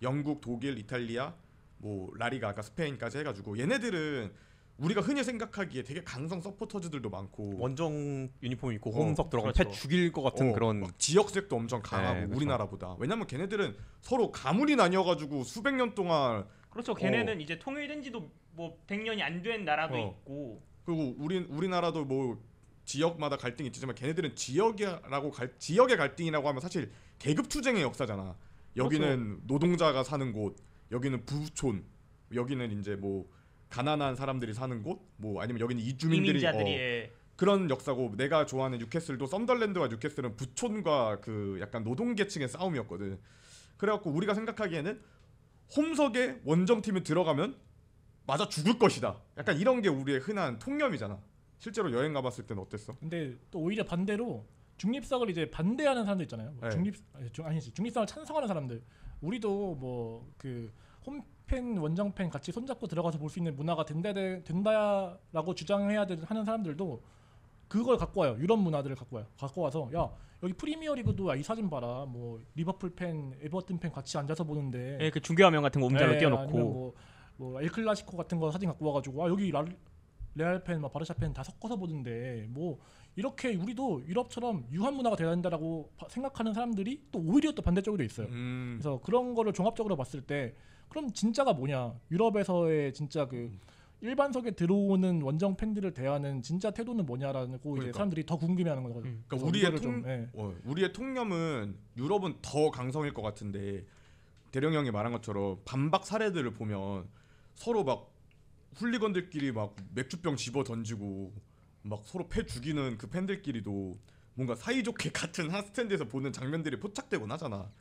영국, 독일, 이탈리아, 뭐 라리가 아까 스페인까지 해가지고 얘네들은 우리가 흔히 생각하기에 되게 강성 서포터즈들도 많고 원정 유니폼 입고 홈석 들어가면 그렇죠. 패 죽일 것 같은 그런. 막 지역색도 엄청 강하고 네, 그렇죠. 우리나라보다. 왜냐면 걔네들은 서로 가문이 나뉘어가지고 수백 년 동안 그렇죠. 걔네는 이제 통일된 지도 뭐 100년이 안 된 나라도 있고. 그리고 우리나라도 뭐 지역마다 갈등이 있지만 걔네들은 지역의 갈등이라고 하면 사실 계급 투쟁의 역사잖아. 여기는 그렇죠. 노동자가 사는 곳, 여기는 부촌, 여기는 이제 뭐 가난한 사람들이 사는 곳, 뭐 아니면 여기는 이주민들이 이민자들이 그런 역사고 내가 좋아하는 뉴캐슬도 썬덜랜드와 뉴캐슬은 부촌과 그 약간 노동계층의 싸움이었거든. 그래갖고 우리가 생각하기에는 홈석에 원정팀이 들어가면 맞아 죽을 것이다. 약간 이런 게 우리의 흔한 통념이잖아. 실제로 여행 가봤을 때는 어땠어? 근데 또 오히려 반대로 중립석을 이제 반대하는 사람들 있잖아요. 뭐 네. 중립석을 찬성하는 사람들. 우리도 뭐 그 홈팬 원정팬 같이 손잡고 들어가서 볼 수 있는 문화가 된다라고 주장해야 하는 사람들도 그걸 갖고 와요. 유럽 문화들을 갖고 와서 야 여기 프리미어리그도 야, 이 사진 봐라. 뭐 리버풀 팬, 에버튼 팬 같이 앉아서 보는데. 그 중계 화면 같은 거 음자로 띄워놓고. 아니면 뭐 엘클라시코 같은 거 사진 갖고 와가지고 여기 레알 팬, 바르샤 팬 다 섞어서 보는데 뭐 이렇게 우리도 유럽처럼 유한 문화가 돼야 된다라고 생각하는 사람들이 또 오히려 또 반대쪽으로 있어요. 그래서 그런 거를 종합적으로 봤을 때 그럼 진짜가 뭐냐? 유럽에서의 진짜 그 일반석에 들어오는 원정 팬들을 대하는 진짜 태도는 뭐냐라고 그러니까. 이제 사람들이 더 궁금해하는 거거든요. 그러니까 우리의 통념은 유럽은 더 강성일 것 같은데 대령 형이 말한 것처럼 반박 사례들을 보면 서로 막 훌리건들끼리 막 맥주병 집어 던지고 막 서로 패 죽이는 그 팬들끼리도 뭔가 사이좋게 같은 한 스탠드에서 보는 장면들이 포착되곤 하잖아.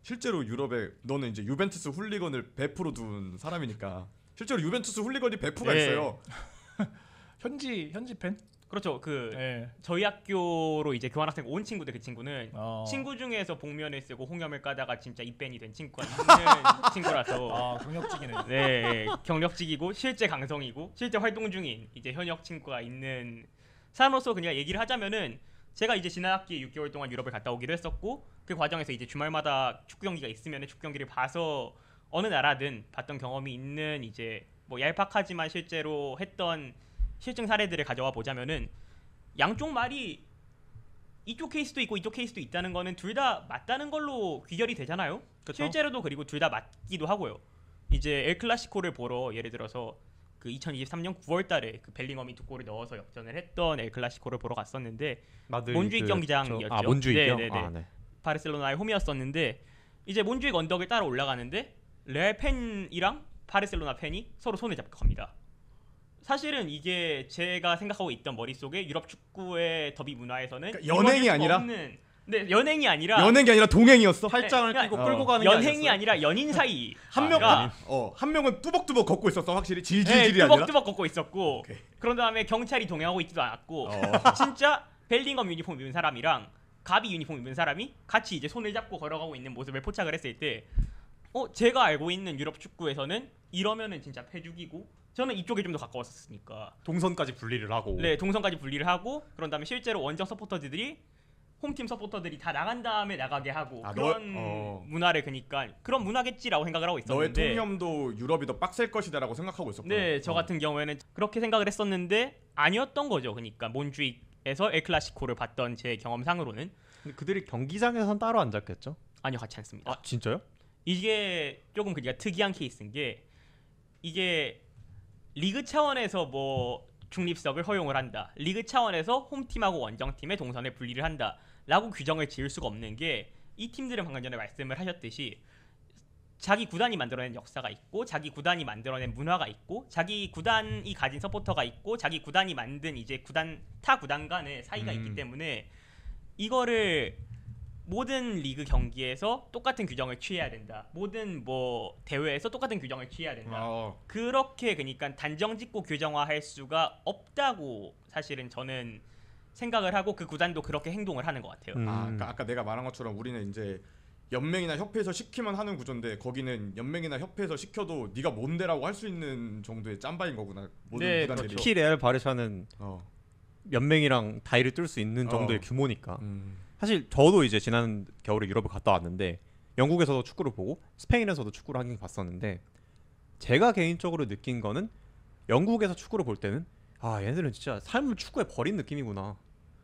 실제로 유럽에 너는 이제 유벤투스 훌리건을 배프로 둔 사람이니까 실제로 유벤투스 훌리건이 배프가 네. 있어요. 현지 팬? 그렇죠. 네. 저희 학교로 이제 교환학생 온 친구들 그 친구는 어. 친구 중에서 복면을 쓰고 홍염을 까다가 진짜 입밴이 된 친구가 있는 친구라서 경력직이네. 네, 경력직이고 실제 강성이고 실제 활동 중인 이제 현역 친구가 있는 사람으로서 그냥 얘기를 하자면은 제가 이제 지난 학기에 6개월 동안 유럽을 갔다 오기로 했었고 그 과정에서 이제 주말마다 축구 경기가 있으면 축구 경기를 봐서 어느 나라든 봤던 경험이 있는 이제 뭐 얄팍하지만 실제로 했던 실증 사례들을 가져와 보자면은 양쪽 말이 이쪽 케이스도 있고 이쪽 케이스도 있다는 거는 둘 다 맞다는 걸로 귀결이 되잖아요. 그쵸? 실제로도 그리고 둘 다 맞기도 하고요. 이제 엘 클라시코를 보러 예를 들어서 그 2023년 9월달에 그 벨링엄이 2골을 넣어서 역전을 했던 엘 클라시코를 보러 갔었는데 몬주익 경기장이었죠. 몬주익이요? 네네네. 네. 바르셀로나의 홈이었었는데 이제 몬주익 언덕을 따라 올라가는데 레알 팬이랑 바르셀로나 팬이 서로 손을 잡고 갑니다. 사실은 이게 제가 생각하고 있던 머릿속에 유럽 축구의 더비 문화에서는 그러니까 연행이 아니라? 네, 연행이 아니라 연행이 아니라 동행이었어. 팔짱을 네, 끼고 어. 끌고 가는 게 연행이 아니었어요? 아니라 연인 사이 한 명은 뚜벅뚜벅 걷고 있었어. 확실히 네, 질질질이 아니라. 뚜벅뚜벅 걷고 있었고 오케이. 그런 다음에 경찰이 동행하고 있지도 않았고 어. 진짜 벨링엄 유니폼 입은 사람이랑 가비 유니폼 입은 사람이 같이 이제 손을 잡고 걸어가고 있는 모습을 포착을 했을 때 제가 알고 있는 유럽 축구에서는 이러면은 진짜 패죽이고 저는 이쪽에 좀 더 가까웠었으니까 동선까지 분리를 하고. 네 동선까지 분리를 하고 그런 다음에 실제로 원정 서포터들이 홈팀 서포터들이 다 나간 다음에 나가게 하고 그런 문화를 그러니까 그런 문화겠지라고 생각을 하고 너의 있었는데 통념도 유럽이 더 빡셀 것이다라고 생각하고 있었구나. 네, 저 같은 경우에는 그렇게 생각을 했었는데 아니었던 거죠. 그러니까 몬주익 에서 엘 클라시코를 봤던 제 경험상으로는 근데 그들이 경기장에선 따로 앉았겠죠? 아니요 같지 않습니다. 아 진짜요? 이게 조금 그니까 특이한 케이스인 게 이게 리그 차원에서 뭐 중립석을 허용을 한다. 리그 차원에서 홈팀하고 원정팀의 동선을 분리를 한다라고 규정을 지을 수가 없는 게 이 팀들은 방금 전에 말씀을 하셨듯이 자기 구단이 만들어낸 역사가 있고 자기 구단이 만들어낸 문화가 있고 자기 구단이 가진 서포터가 있고 자기 구단이 만든 이제 타 구단 간의 사이가 있기 때문에 이거를 모든 리그 경기에서 똑같은 규정을 취해야 된다. 모든 뭐 대회에서 똑같은 규정을 취해야 된다. 그렇게 그러니까 단정짓고 규정화할 수가 없다고 사실은 저는 생각을 하고 그 구단도 그렇게 행동을 하는 것 같아요. 그러니까 아까 내가 말한 것처럼 우리는 이제 연맹이나 협회에서 시키면 하는 구조인데 거기는 연맹이나 협회에서 시켜도 네가 뭔데라고 할 수 있는 정도의 짬바인 거구나. 모든 네, 구단들이. 그렇죠. 특히 레알 바르샤는 연맹이랑 다이를 뚫을 수 있는 정도의 규모니까. 사실 저도 이제 지난 겨울에 유럽을 갔다 왔는데 영국에서도 축구를 보고 스페인에서도 축구를 하긴 봤었는데 제가 개인적으로 느낀 거는 영국에서 축구를 볼 때는 아 얘네들은 진짜 삶을 축구에 버린 느낌이구나.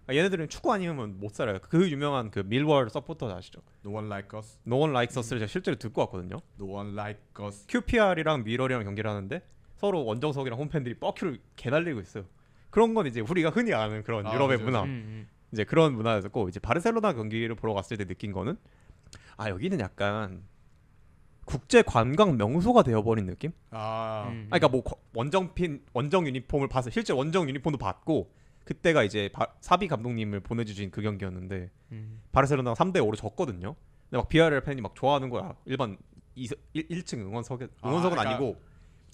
얘네들은 축구 아니면 못 살아요. 그 유명한 그 밀월 서포터 아시죠? No one like us. No one likes us를 제가 실제로 듣고 왔거든요. No one like us. QPR이랑 밀월이랑 경기를 하는데 서로 원정석이랑 홈팬들이 뻑큐를 개달리고 있어요. 그런 건 이제 우리가 흔히 아는 그런 유럽의 맞아, 문화. 이제 그런 문화였고 이제 바르셀로나 경기를 보러 갔을 때 느낀 거는 아 여기는 약간 국제 관광 명소가 되어버린 느낌? 그러니까 뭐 원정 유니폼을 봐서 실제 원정 유니폼도 받고 그때가 이제 사비 감독님을 보내주신 그 경기였는데 바르셀로나가 3대5로 졌거든요. 근데 막 비아레알 팬이 막 좋아하는 거야. 일반 1층 응원석은 그러니까 아니고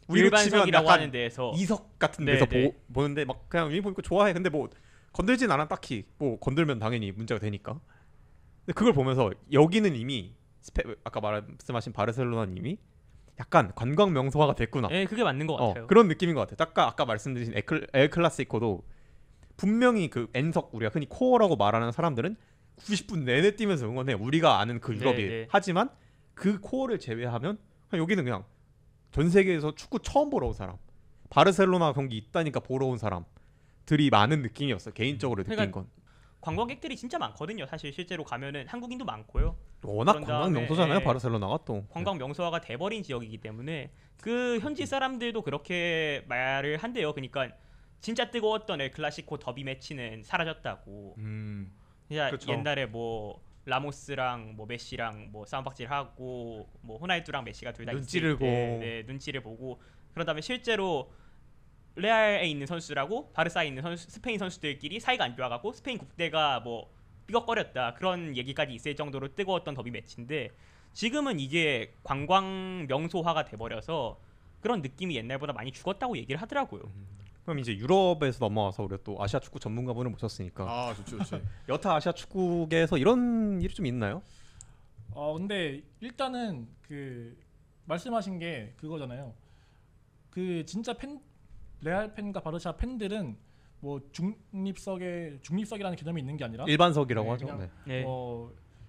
일반석이라고 하는 데에서 2석 같은 데서 보는데 막 그냥 유니폼 입고 좋아해. 근데 뭐 건들진 않아 딱히. 뭐 건들면 당연히 문제가 되니까. 근데 그걸 보면서 여기는 이미 아까 말씀하신 바르셀로나는 이미 약간 관광 명소화가 됐구나. 네, 그게 맞는 것 같아요. 그런 느낌인 것 같아요. 아까 말씀드린 엘 클라시코도 분명히 그 N석 우리가 흔히 코어라고 말하는 사람들은 90분 내내 뛰면서 응원해. 우리가 아는 그 유럽이. 네. 하지만 그 코어를 제외하면 여기는 그냥 전 세계에서 축구 처음 보러 온 사람, 바르셀로나 경기 있다니까 보러 온 사람들이 많은 느낌이었어. 개인적으로 느낀 건. 관광객들이 진짜 많거든요. 사실 실제로 가면은 한국인도 많고요. 워낙 관광 명소잖아요. 바르셀로나가 또. 관광 명소화가 돼버린 지역이기 때문에 그 현지 사람들도 그렇게 말을 한대요. 그러니까 진짜 뜨거웠던 엘 클라시코 더비 매치는 사라졌다고. 진짜 그쵸. 옛날에 뭐 라모스랑 뭐 메시랑 뭐 싸움박질하고 뭐 호날두랑 메시가 둘 다 눈치를 보고. 눈치를 보고 그런 다음에 실제로 레알에 있는 선수라고 바르사에 있는 스페인 선수들끼리 사이가 안 좋아가고 스페인 국대가 뭐 삐걱거렸다 그런 얘기까지 있을 정도로 뜨거웠던 더비 매치인데 지금은 이게 관광 명소화가 돼버려서 그런 느낌이 옛날보다 많이 죽었다고 얘기를 하더라고요. 그럼 이제 유럽에서 넘어와서 우리가 또 아시아 축구 전문가분을 모셨으니까 좋지. 여타 아시아 축구계에서 이런 일이 좀 있나요? 근데 일단은 그 말씀하신 게 그거잖아요. 그 진짜 레알 팬과 바르샤 팬들은 뭐 중립석이라는 개념이 있는 게 아니라 일반석이라고 하죠. 그냥 네.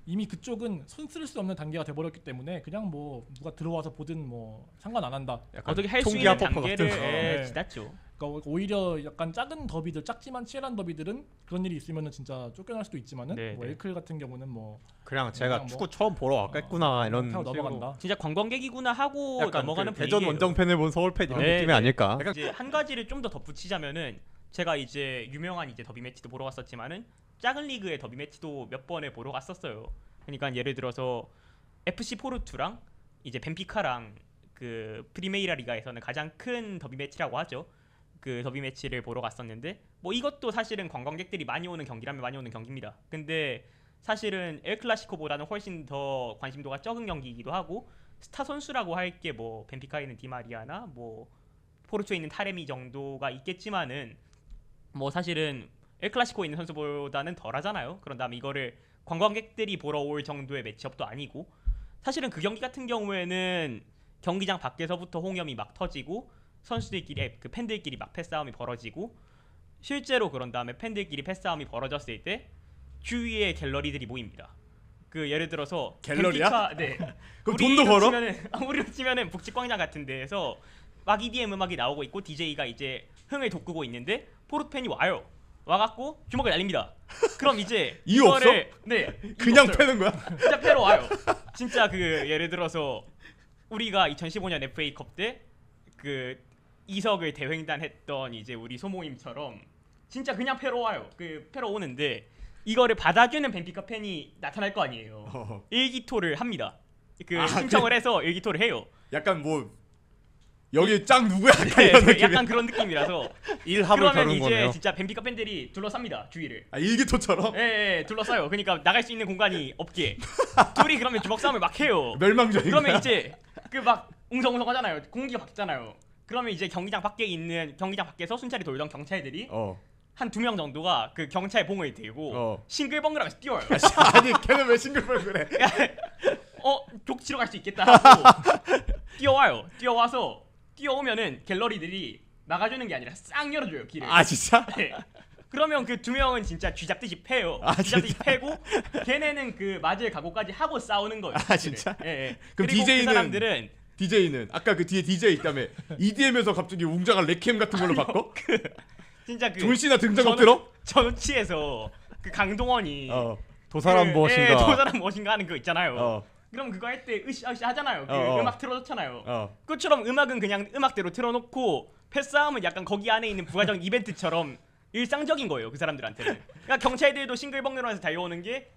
이미 그쪽은 손 쓸 수 없는 단계가 돼버렸기 때문에 그냥 뭐 누가 들어와서 보든 뭐 상관 안 한다. 어떻게 할 수 총기 있는 합법화 단계를 같은 지났죠. 그러니까 오히려 약간 작은 더비들, 작지만 치열한 더비들은 그런 일이 있으면은 진짜 쫓겨날 수도 있지만은 뭐 엘클 같은 경우는 뭐 그냥 제가 그냥 축구 처음 보러 왔겠구나 이런 하고 식으로. 넘어간다. 진짜 관광객이구나 하고 약간 넘어가는 그 대전 분위기예요. 원정 팬을 본 서울 팬 이런 네, 느낌이 네. 아닐까. 이제 한 가지를 좀 더 덧붙이자면은 제가 이제 유명한 이제 더비 매치도 보러 갔었지만은 작은 리그의 더비 매치도 몇 번에 보러 갔었어요. 그러니까 예를 들어서 FC 포르투랑 이제 벤피카랑 그 프리메이라 리가에서는 가장 큰 더비 매치라고 하죠. 그 더비 매치를 보러 갔었는데 뭐 이것도 사실은 관광객들이 많이 오는 경기라면 많이 오는 경기입니다. 근데 사실은 엘 클라시코보다는 훨씬 더 관심도가 적은 경기이기도 하고 스타 선수라고 할 게 뭐 벤피카에 있는 디마리아나 뭐 포르투에 있는 타레미 정도가 있겠지만은 뭐 사실은 엘 클라시코에 있는 선수보다는 덜하잖아요. 그런 다음에 이거를 관광객들이 보러 올 정도의 매치업도 아니고 사실은 그 경기 같은 경우에는 경기장 밖에서부터 홍염이 막 터지고 선수들끼리 그 팬들끼리 막 패싸움이 벌어지고 실제로 그런 다음에 팬들끼리 패싸움이 벌어졌을 때 주위에 갤러리들이 모입니다. 그 예를 들어서 갤러리야? 네. 그럼 돈도 벌어? 우리로 치면은 북직광장 같은 데에서 막 EDM 음악이 나오고 있고 DJ가 이제 흥을 돋구고 있는데 포르투 팬이 와요. 와갖고 주먹을 날립니다. 그럼 이제 이유 이거를 네 그냥 없어요. 패는 거야? 진짜 패러 와요. 진짜 그 예를 들어서 우리가 2015년 FA컵 때 그 이석을 대횡단했던 이제 우리 소모임처럼 진짜 그냥 패러 와요. 그 패러 오는데 이거를 받아주는 벤피카 팬이 나타날 거 아니에요. 일기토를 합니다. 신청을 해서 일기토를 해요. 약간 뭐 여기 짱 누구야? 약간 네, 이런 느낌. 약간 그런 느낌이라서 일합을 그러면 겨룬 이제 거네요. 진짜 벤피카 팬들이 둘러쌉니다 주위를. 일기토처럼 예, 둘러싸요. 그러니까 나갈 수 있는 공간이 없게 둘이 그러면 주먹 싸움을 막 해요. 멸망적인. 그러면 거야. 이제 그 막 웅성웅성하잖아요. 공기가 바뀌잖아요. 그러면 이제 경기장 밖에서 순찰이 돌던 경찰들이 한 2명 정도가 그 경찰 봉을 들고 싱글벙글하면서 뛰어요. 아니 걔는 왜 싱글벙글 그래? 족치러 갈 수 있겠다 하고 뛰어와요. 뛰어오면은 갤러리들이 막아주는 게 아니라 싹 열어줘요 길을. 아 진짜? 네. 그러면 그 2명은 진짜 쥐잡듯이 패요. 쥐잡듯이 패고 걔네는 그 맞을 각오까지 하고 싸우는 거예요. 아 진짜? 예. 그럼 그리고 DJ는 그 사람들은 DJ는 아까 그 뒤에 DJ 있다며 EDM에서 갑자기 웅장한 레퀴엠 같은 걸로 바꿔? 진짜 그 존 씨나 등장곡 들어? 전우치에서 그 강동원이 도사람 무엇인가. 도사람 무엇인가 하는 거 있잖아요. 어. 그럼 그거 할 때 으쌰으쌰 하잖아요. 그 어. 음악 틀어놓잖아요. 어. 그것처럼 음악은 그냥 음악대로 틀어놓고 패싸움은 약간 거기 안에 있는 부가적인 이벤트처럼 일상적인 거예요. 그 사람들한테는. 그러니까 경찰들도 싱글벙글하면서 달려오는 게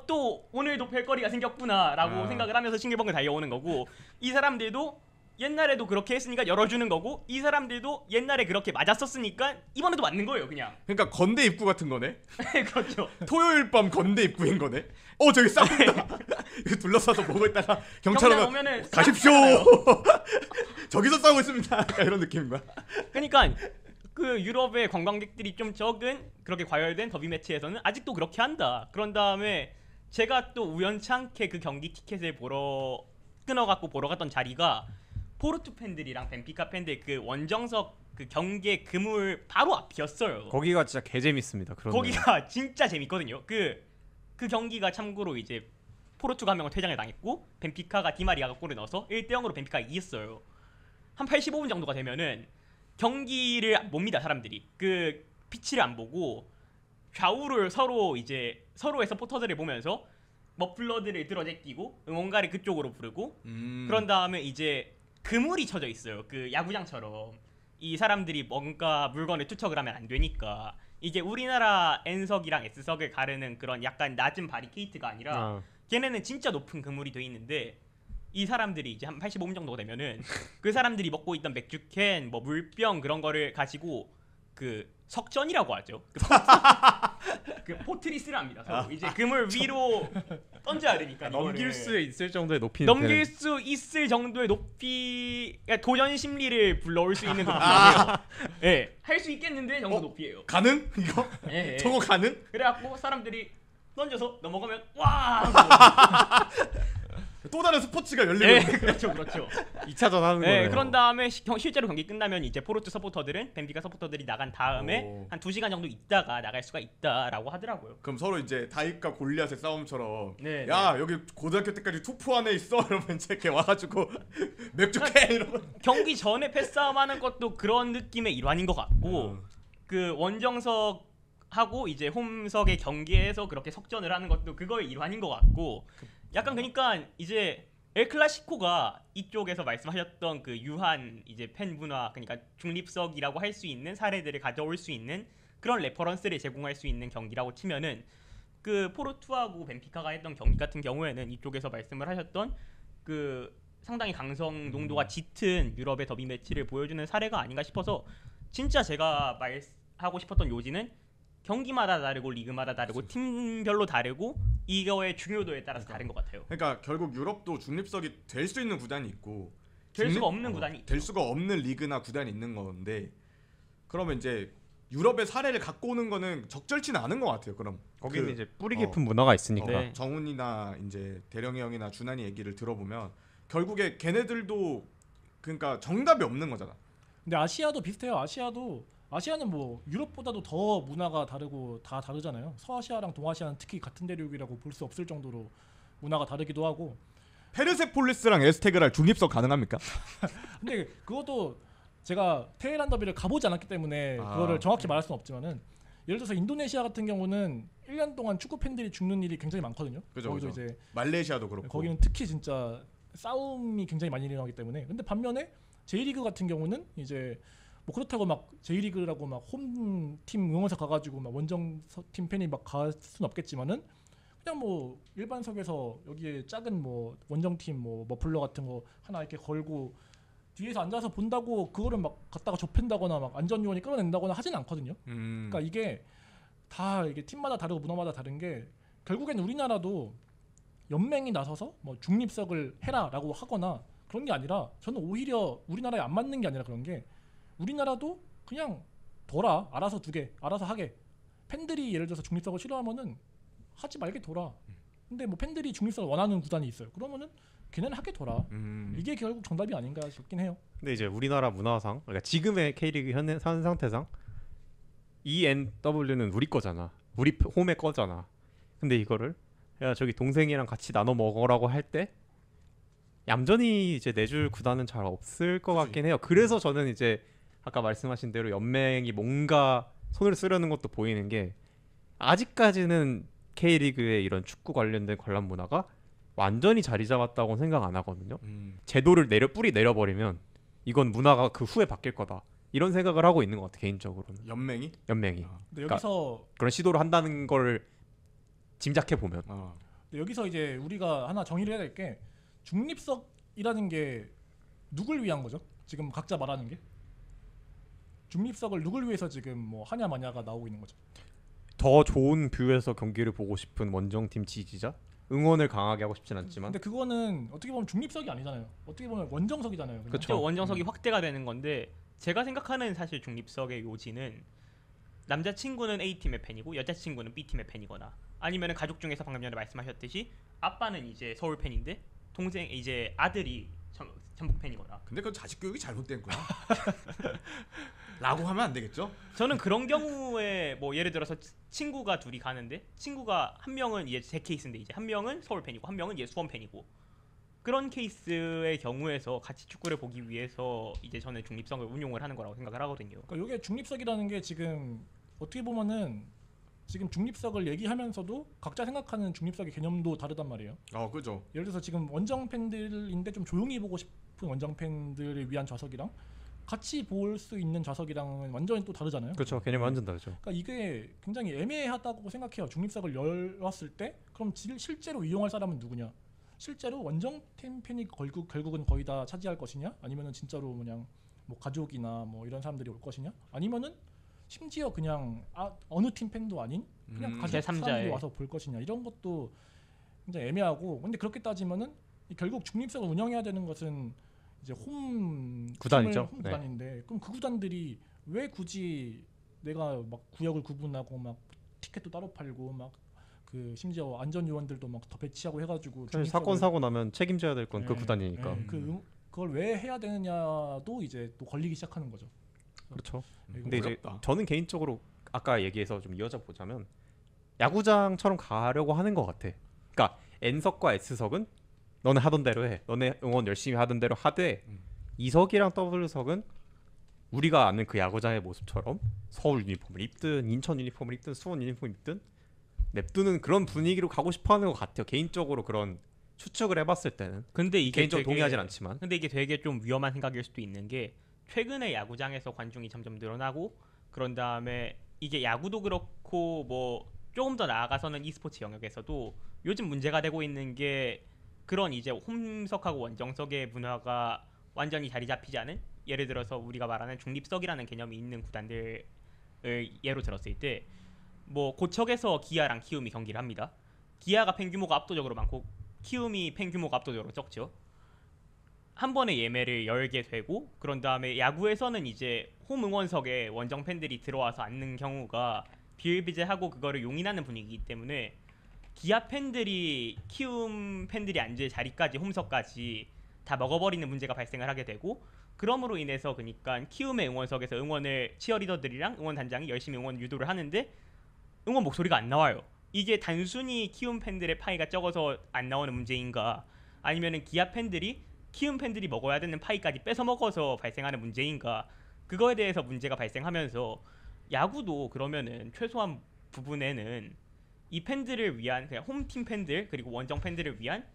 또 오늘도 별거리가 생겼구나라고 생각을 하면서 싱글벙글 달려오는 거고 이 사람들도 옛날에도 그렇게 했으니까 열어주는 거고 이 사람들도 옛날에 그렇게 맞았었으니까 이번에도 맞는 거예요 그냥. 그러니까 건대 입구 같은 거네. 그렇죠. 토요일 밤 건대 입구인 거네. 저기 싸운다. 이거 둘러싸서 보고 있다가 경찰 경찰 오면 오면은 가십시오. 저기서 싸우고 있습니다. 약간 이런 느낌인 거야. 그러니까 그 유럽의 관광객들이 좀 적은 그렇게 과열된 더비 매치에서는 아직도 그렇게 한다. 그런 다음에 제가 또 우연찮게 그 경기 티켓을 끊어갖고 보러 갔던 자리가 포르투 팬들이랑 벤피카 팬들 그 원정석 그 경기의 그물 바로 앞이었어요. 거기가 진짜 개 재밌습니다. 그런 거기가 진짜 재밌거든요. 그 경기가 참고로 이제 포르투가 한 명은 퇴장을 당했고 벤피카가 디마리아가 골을 넣어서 1대0으로 벤피카가 이겼어요. 한 85분 정도가 되면은 경기를 못 믿어 사람들이. 그 피치를 안 보고 좌우를 서로의 서포터들을 보면서 머플러들을 들어 제끼고 응원가를 그쪽으로 부르고 그런 다음에 이제 그물이 쳐져 있어요. 그 야구장처럼 이 사람들이 뭔가 물건을 투척을 하면 안 되니까 이게 우리나라 N석이랑 S석을 가르는 그런 약간 낮은 바리케이트가 아니라 걔네는 진짜 높은 그물이 돼 있는데 이 사람들이 이제 한 85분 정도 되면은 그 사람들이 먹고 있던 맥주캔, 뭐 물병 그런 거를 가지고 그 석전이라고 하죠. 그 포트리스를 합니다. 서로. 이제 그물 위로 던져야 되니까 넘길 수 있을 정도의 높이 넘길 수 있을 정도의 높이, 그러니까 도전 심리를 불러올 수 있는 높이예요. 예, 할 수 있겠는데 정도 높이예요. 가능? 이거? 예, 예. 저거 가능? 그래갖고 사람들이 던져서 넘어가면 와 하고. 또 다른 스포츠가 열리고 네, 있는. 그렇죠, 그렇죠. 2차전 하는 네, 거예요. 그런 다음에 실제로 경기 끝나면 이제 포르투 서포터들은 벤피카 서포터들이 나간 다음에 한 2시간 정도 있다가 나갈 수가 있다라고 하더라고요. 그럼 서로 이제 다윗과 골리앗의 싸움처럼 네, 야 여기 고등학교 때까지 투포 안에 있어 이러면 이제 이렇게 와가지고 맥주 캐 이러면 경기 전에 패싸움하는 것도 그런 느낌의 일환인 것 같고 그 원정석하고 이제 홈석의 경기에서 그렇게 석전을 하는 것도 그거의 일환인 것 같고 약간 그러니까 이제 엘 클라시코가 이쪽에서 말씀하셨던 그 유한 이제 팬 문화 그러니까 중립석이라고 할 수 있는 사례들을 가져올 수 있는 그런 레퍼런스를 제공할 수 있는 경기라고 치면은 그 포르투하고 벤피카가 했던 경기 같은 경우에는 이쪽에서 말씀을 하셨던 그 상당히 강성 농도가 짙은 유럽의 더비 매치를 보여주는 사례가 아닌가 싶어서 진짜 제가 말하고 싶었던 요지는 경기마다 다르고 리그마다 다르고 팀별로 다르고 이거의 중요도에 따라서 다른 것 같아요. 그러니까 결국 유럽도 중립석이 될 수 있는 구단이 있고 될 수가 없는 구단이 있죠. 될 수가 없는 리그나 구단이 있는 건데 그러면 이제 유럽의 사례를 갖고 오는 거는 적절치는 않은 것 같아요. 그럼 거기는 이제 뿌리 깊은 문화가 있으니까. 네. 정훈이나 이제 대령이 형이나 준환이 얘기를 들어보면 결국에 걔네들도 그러니까 정답이 없는 거잖아. 근데 아시아도 비슷해요. 아시아는 뭐 유럽보다도 더 문화가 다르고 다 다르잖아요. 서아시아랑 동아시아는 특히 같은 대륙이라고 볼 수 없을 정도로 문화가 다르기도 하고. 페르세폴리스랑 에스테그랄 중립석 가능합니까? 근데 그것도 제가 테헤란 더비를 가보지 않았기 때문에 그거를 정확히 말할 수는 없지만은 예를 들어서 인도네시아 같은 경우는 1년 동안 축구 팬들이 죽는 일이 굉장히 많거든요. 그죠, 거기도 그죠. 이제 말레이시아도 그렇고. 거기는 특히 진짜 싸움이 굉장히 많이 일어나기 때문에. 근데 반면에 J리그 같은 경우는 이제 뭐 그렇다고 막 J리그라고 막 홈팀 응원사 가가지고 막 원정팀 팬이 막 갈 수는 없겠지만은 그냥 뭐 일반석에서 여기에 작은 뭐 원정팀 뭐 머플러 같은 거 하나 이렇게 걸고 뒤에서 앉아서 본다고 그거를 막 갖다가 좁힌다거나 막 안전요원이 끌어낸다거나 하진 않거든요. 그러니까 이게 다 이게 팀마다 다르고 문화마다 다른 게 결국엔 우리나라도 연맹이 나서서 뭐 중립석을 해라라고 하거나 그런 게 아니라 저는 오히려 우리나라에 안 맞는 게 아니라 그런 게 우리나라도 그냥 둬라 알아서 두게 알아서 하게 팬들이 예를 들어서 중립석을 싫어하면은 하지 말게 둬라. 근데 뭐 팬들이 중립석을 원하는 구단이 있어요. 그러면은 걔네는 하게 둬라. 이게 결국 정답이 아닌가 싶긴 해요. 근데 이제 우리나라 문화상 그러니까 지금의 K리그 현 상태상 ENW는 우리 거잖아. 우리 홈의 거잖아. 근데 이거를 야 저기 동생이랑 같이 나눠 먹으라고 할 때 얌전히 이제 내줄 구단은 잘 없을 것 같긴 해요. 그래서 저는 이제 아까 말씀하신 대로 연맹이 뭔가 손을 쓰려는 것도 보이는 게 아직까지는 K리그의 이런 축구 관련된 관람 문화가 완전히 자리 잡았다고 생각 안 하거든요. 제도를 뿌리 내려버리면 이건 문화가 그 후에 바뀔 거다. 이런 생각을 하고 있는 것 같아 개인적으로는. 연맹이? 연맹이. 근데 여기서 그런 시도를 한다는 걸 짐작해 보면. 근데 여기서 이제 우리가 하나 정의를 해야 될 게 중립석이라는 게 누굴 위한 거죠? 지금 각자 말하는 게 중립석을 누굴 위해서 지금 뭐 하냐 마냐가 나오고 있는 거죠. 더 좋은 뷰에서 경기를 보고 싶은 원정팀 지지자? 응원을 강하게 하고 싶진 않지만. 근데 그거는 어떻게 보면 중립석이 아니잖아요. 어떻게 보면 원정석이잖아요. 그냥. 그쵸. 원정석이 확대가 되는 건데 제가 생각하는 사실 중립석의 요지는 남자친구는 A팀의 팬이고 여자친구는 B팀의 팬이거나 아니면 가족 중에서 방금 전에 말씀하셨듯이 아빠는 이제 서울 팬인데 동생 이제 아들이 전북 팬이거나. 근데 그건 자식 교육이 잘못된 거야. 라고 하면 안 되겠죠? 저는 그런 경우에 뭐 예를 들어서 친구가 둘이 가는데 친구가 한 명은 이제 제 케이스인데 이제 한 명은 서울 팬이고 한 명은 이제 수원 팬이고 그런 케이스의 경우에서 같이 축구를 보기 위해서 이제 저는 중립성을 운용을 하는 거라고 생각을 하거든요. 그러니까 이게 중립석이라는 게 지금 어떻게 보면은 지금 중립석을 얘기하면서도 각자 생각하는 중립석의 개념도 다르단 말이에요. 그죠. 예를 들어서 지금 원정 팬들인데 좀 조용히 보고 싶은 원정 팬들을 위한 좌석이랑 같이 볼 수 있는 좌석이랑은 완전히 또 다르잖아요. 그렇죠. 개념이 완전 다르죠. 그러니까 이게 굉장히 애매하다고 생각해요. 중립석을 열었을 때 그럼 실제로 이용할 사람은 누구냐? 실제로 원정팀 팬이 결국은 거의 다 차지할 것이냐? 아니면은 진짜로 그냥 뭐 가족이나 뭐 이런 사람들이 올 것이냐? 아니면은 심지어 그냥 어느 팀 팬도 아닌 그냥 가족 제3자의. 사람들이 와서 볼 것이냐? 이런 것도 굉장히 애매하고 근데 그렇게 따지면은 결국 중립석을 운영해야 되는 것은 이제 홈 구단이죠. 홈 구단인데 그럼 그 구단들이 왜 굳이 내가 막 구역을 구분하고 막 티켓도 따로 팔고 막 그 심지어 안전 요원들도 막 더 배치하고 해가지고 사실 사건 사고 나면 책임져야 될 건 그 네. 구단이니까. 그걸 왜 해야 되느냐도 이제 또 걸리기 시작하는 거죠. 그렇죠. 이거 근데 이제 어렵다. 저는 개인적으로 아까 얘기해서 좀 이어져 보자면 야구장처럼 가려고 하는 것 같아. 그러니까 N석과 S석은 너네 하던 대로 해. 너네 응원 열심히 하던 대로 하되 E석이랑 W석은 우리가 아는 그 야구장의 모습처럼 서울 유니폼을 입든 인천 유니폼을 입든 수원 유니폼을 입든 냅두는 그런 분위기로 가고 싶어하는 것 같아요. 개인적으로 그런 추측을 해봤을 때는. 근데 이게 개인적으로 되게- 동의하진 않지만. 근데 이게 되게 좀 위험한 생각일 수도 있는 게 최근에 야구장에서 관중이 점점 늘어나고 그런 다음에 이게 야구도 그렇고 뭐 조금 더 나아가서는 e스포츠 영역에서도 요즘 문제가 되고 있는 게 그런 이제 홈석하고 원정석의 문화가 완전히 자리 잡히지 않은 예를 들어서 우리가 말하는 중립석이라는 개념이 있는 구단들을 예로 들었을 때 뭐 고척에서 기아랑 키움이 경기를 합니다. 기아가 팬 규모가 압도적으로 많고 키움이 팬 규모가 압도적으로 적죠. 한 번에 예매를 열게 되고 그런 다음에 야구에서는 이제 홈 응원석에 원정 팬들이 들어와서 앉는 경우가 비일비재하고 그거를 용인하는 분위기이기 때문에 기아 팬들이 키움 팬들이 앉을 자리까지 홈석까지 다 먹어버리는 문제가 발생을 하게 되고 그럼으로 인해서 그러니까 키움의 응원석에서 응원을 치어리더들이랑 응원단장이 열심히 응원 유도를 하는데 응원 목소리가 안 나와요. 이게 단순히 키움 팬들의 파이가 적어서 안 나오는 문제인가 아니면은 기아 팬들이 키움 팬들이 먹어야 되는 파이까지 뺏어 먹어서 발생하는 문제인가 그거에 대해서 문제가 발생하면서 야구도 그러면은 최소한 부분에는 이 팬들을 위한 그냥 홈팀 팬들 그리고 원정 팬들을 위한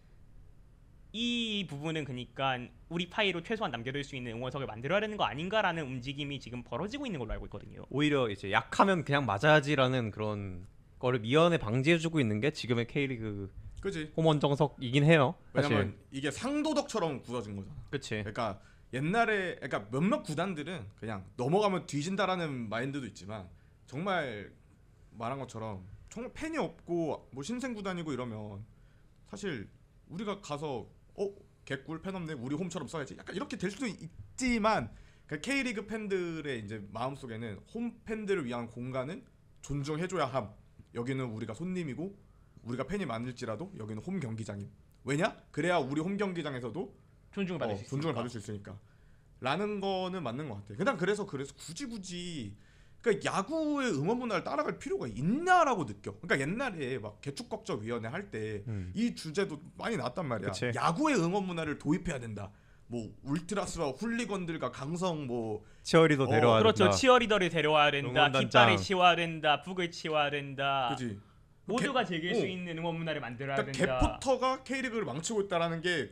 이 부분은 그러니까 우리 파이로 최소한 남겨둘 수 있는 응원석을 만들어야 되는 거 아닌가라는 움직임이 지금 벌어지고 있는 걸로 알고 있거든요. 오히려 이제 약하면 그냥 맞아야지라는 그런 거를 미연에 방지해주고 있는 게 지금의 K리그 그지? 홈원정석이긴 해요. 왜냐면 사실. 이게 상도덕처럼 굳어진 거잖아. 그치. 그러니까 옛날에 그러니까 몇몇 구단들은 그냥 넘어가면 뒤진다라는 마인드도 있지만 정말 말한 것처럼 정말 팬이 없고 뭐 신생 구단이고 이러면 사실 우리가 가서 개꿀 팬 없네 우리 홈처럼 써야지 약간 이렇게 될 수도 있지만 그러니까 K리그 팬들의 이제 마음속에는 홈 팬들을 위한 공간은 존중해줘야 함. 여기는 우리가 손님이고 우리가 팬이 많을지라도 여기는 홈 경기장임. 왜냐? 그래야 우리 홈 경기장에서도 존중을 받을 수 있으니까. 존중을 받을 수 있으니까. 라는 거는 맞는 것 같아. 그냥 그래서 굳이 그러니까 야구의 응원 문화를 따라갈 필요가 있냐라고 느껴. 그러니까 옛날에 막 개축걱정위원회 할 때 이 주제도 많이 나왔단 말이야. 그치. 야구의 응원 문화를 도입해야 된다. 뭐 울트라스와 훌리건들과 강성 뭐 치어리더 데려와야 그렇죠. 된다. 치어리더를 데려와야 된다. 응원단장. 깃발을 치워야 된다. 북을 치워야 된다. 그지. 모두가 즐길 수 있는 응원 문화를 만들어야 그러니까 된다. 개포터가 K리그를 망치고 있다라는 게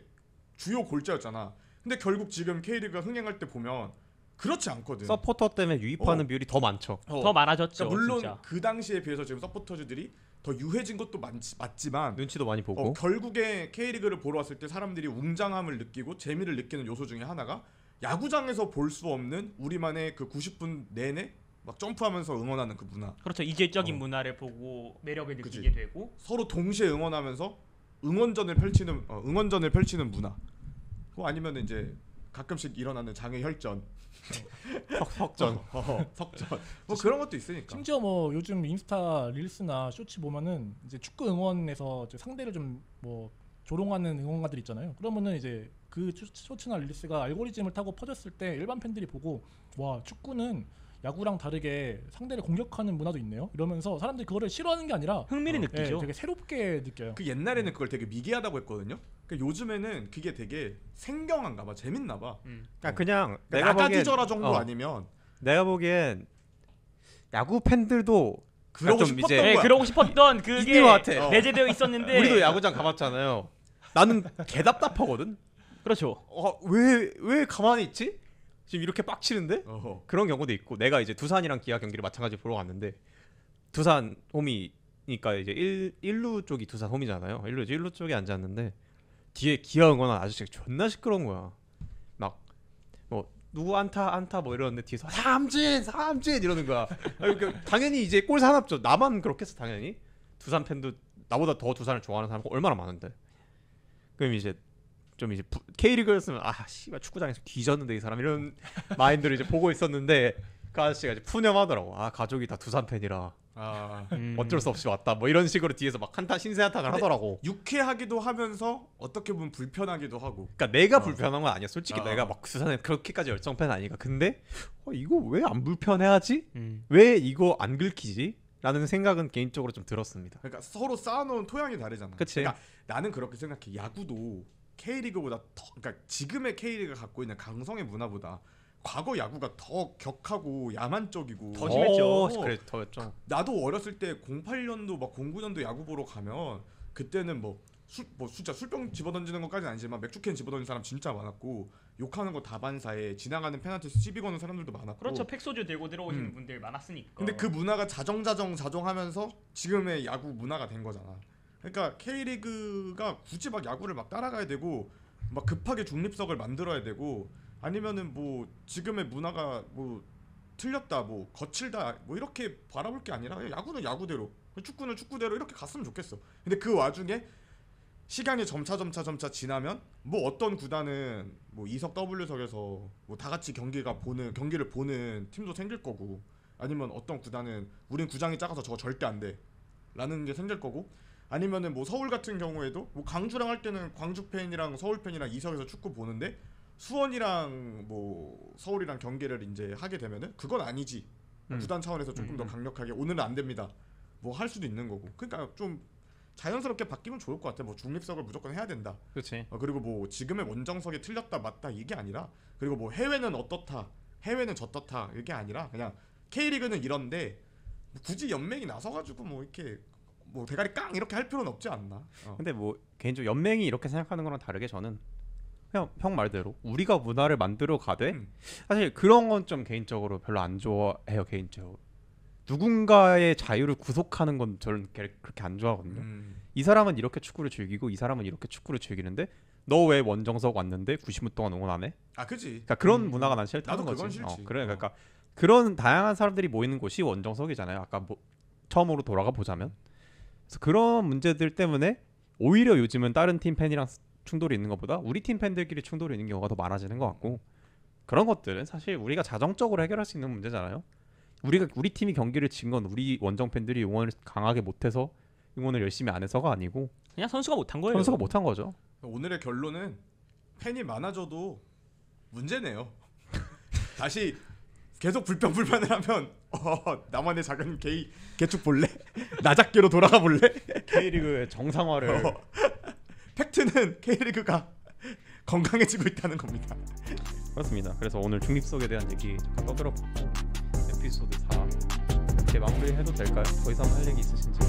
주요 골자였잖아. 근데 결국 지금 K리그가 흥행할 때 보면 그렇지 않거든. 서포터 때문에 유입하는 비율이 더 많죠. 더 많아졌죠. 그러니까 물론 진짜. 그 당시에 비해서 지금 서포터즈들이 더 유해진 것도 맞지만 눈치도 많이 보고. 결국에 K리그를 보러 왔을 때 사람들이 웅장함을 느끼고 재미를 느끼는 요소 중에 하나가 야구장에서 볼 수 없는 우리만의 그 90분 내내 막 점프하면서 응원하는 그 문화. 그렇죠. 이질적인 문화를 보고 매력을 그치. 느끼게 되고 서로 동시에 응원하면서 응원전을 펼치는 문화. 그거 아니면 이제 가끔씩 일어나는 장애 혈전, 석전. 석전. 뭐 그런 것도 있으니까. 심지어 뭐 요즘 인스타 릴스나 쇼츠 보면은 이제 축구 응원에서 이제 상대를 좀 뭐 조롱하는 응원가들 있잖아요. 그러면은 이제 그 쇼츠나 릴스가 알고리즘을 타고 퍼졌을 때 일반 팬들이 보고 와 축구는 야구랑 다르게 상대를 공격하는 문화도 있네요. 이러면서 사람들이 그거를 싫어하는 게 아니라 흥미를 느끼죠. 되게 새롭게 느껴요. 그 옛날에는 그걸 되게 미개하다고 했거든요. 그러니까 요즘에는 그게 되게 생경한가 봐, 재밌나 봐. 그냥 그러니까 내가 나가 보기엔 뒤져라 정도 아니면 내가 보기엔 야구 팬들도 그러고 좀 싶었던 이제 거야. 그러고 싶었던 있는 그게 것 같아. 내재되어 있었는데 우리도 야구장 가봤잖아요. 나는 개답답하거든. 그렇죠. 왜 가만히 있지? 지금 이렇게 빡치는데? 어허. 그런 경우도 있고 내가 이제 두산이랑 기아 경기를 마찬가지 보러 갔는데 두산 홈이니까 이제 1루 쪽이 두산 홈이잖아요. 1루 쪽에 앉았는데 뒤에 기아 응원하는 아저씨가 존나 시끄러운 거야. 막 뭐 누구 안타 뭐 이러는데 뒤에서 삼진 이러는 거야. 그러니까 당연히 이제 골 사납죠. 나만 그렇겠어 당연히. 두산 팬도 나보다 더 두산을 좋아하는 사람 얼마나 많은데. 그럼 이제 좀 이제 K리그였으면 씨발 축구장에서 뒤졌는데 이 사람 이런 마인드를 이제 보고 있었는데 그 아저씨가 이제 푸념하더라고. 가족이 다 두산 팬이라 어쩔 수 없이 왔다. 뭐 이런 식으로 뒤에서 막 신세 한탄을 하더라고. 유쾌하기도 하면서 어떻게 보면 불편하기도 하고. 그러니까 내가 불편한 건 아니야. 솔직히 어. 내가 막 두산에 그렇게까지 열정 팬 아니니까. 근데 이거 왜 안 불편해하지? 음. 왜 이거 안 긁히지? 라는 생각은 개인적으로 좀 들었습니다. 그러니까 서로 쌓아놓은 토양이 다르잖아. 그치. 그러니까 나는 그렇게 생각해. 야구도 K리그보다 그러니까 지금의 K리그가 갖고 있는 강성의 문화보다 과거 야구가 더 격하고 야만적이고 더 심했죠. 그래 더였죠. 나도 어렸을 때 08년도 막 09년도 야구 보러 가면 그때는 뭐 숫자 술병 집어던지는 것까지는 아니지만 맥주캔 집어던지는 사람 진짜 많았고 욕하는 거 다반사에 지나가는 팬한테 시비 거는 사람들도 많았고. 그렇죠. 팩소주 들고 들어오시는 분들 많았으니까. 근데 그 문화가 자정하면서 지금의 야구 문화가 된 거잖아. 그러니까 K리그가 굳이 막 야구를 막 따라가야 되고 막 급하게 중립석을 만들어야 되고 아니면은 뭐 지금의 문화가 뭐 틀렸다 뭐 거칠다 뭐 이렇게 바라볼 게 아니라 야구는 야구대로 축구는 축구대로 이렇게 갔으면 좋겠어. 근데 그 와중에 시간이 점차 지나면 뭐 어떤 구단은 뭐 2석 W석에서 뭐 다 같이 경기를 보는 팀도 생길 거고 아니면 어떤 구단은 우린 구장이 작아서 저거 절대 안 돼 라는 게 생길 거고 아니면은 뭐 서울 같은 경우에도 뭐 강주랑 할 때는 광주 팬이랑 서울 팬이랑 2석에서 축구 보는데 수원이랑 뭐 서울이랑 경기를 이제 하게 되면은 그건 아니지. 구단 차원에서 조금 더 강력하게 오늘은 안 됩니다. 뭐 할 수도 있는 거고. 그러니까 좀 자연스럽게 바뀌면 좋을 것 같아. 뭐 중립석을 무조건 해야 된다. 그렇지. 그리고 뭐 지금의 원정석이 틀렸다 맞다 이게 아니라 그리고 뭐 해외는 어떻다 해외는 저떻다 이게 아니라 그냥 K리그는 이런데 뭐 굳이 연맹이 나서가지고 뭐 이렇게 뭐 대가리 깡 이렇게 할 필요는 없지 않나. 근데 뭐 개인적으로 연맹이 이렇게 생각하는 거랑 다르게 저는 그냥 형 말대로 우리가 문화를 만들어 가되 사실 그런 건 좀 개인적으로 별로 안 좋아해요. 개인적으로 누군가의 자유를 구속하는 건 저는 그렇게 안 좋아하거든요. 이 사람은 이렇게 축구를 즐기고 이 사람은 이렇게 축구를 즐기는데 너 왜 원정석 왔는데 90분 동안 응원 안 해? 아 그지. 그러니까 그런 문화가 난 싫다는 나도 거지. 그건 싫지. 그래 그러니까 그런 다양한 사람들이 모이는 곳이 원정석이잖아요. 아까 뭐 처음으로 돌아가 보자면 그래서 그런 문제들 때문에 오히려 요즘은 다른 팀 팬이랑 충돌이 있는 것보다 우리 팀 팬들끼리 충돌이 있는 경우가 더 많아지는 것 같고 그런 것들은 사실 우리가 자정적으로 해결할 수 있는 문제잖아요. 우리 팀이 경기를 진 건 우리 원정 팬들이 응원을 강하게 못해서 응원을 열심히 안 해서가 아니고 그냥 선수가 못한 거예요. 선수가 못한 거죠. 오늘의 결론은 팬이 많아져도 문제네요. 다시 계속 불평불만을 하면 나만의 작은 개축 볼래? 나작계로 돌아가 볼래? K리그의 정상화를 팩트는 K리그가 건강해지고 있다는 겁니다. 그렇습니다. 그래서 오늘 중립석에 대한 얘기 잠깐 떠들어봤고 에피소드 4 이렇게 마무리해도 될까요? 더 이상 할 얘기 있으신지?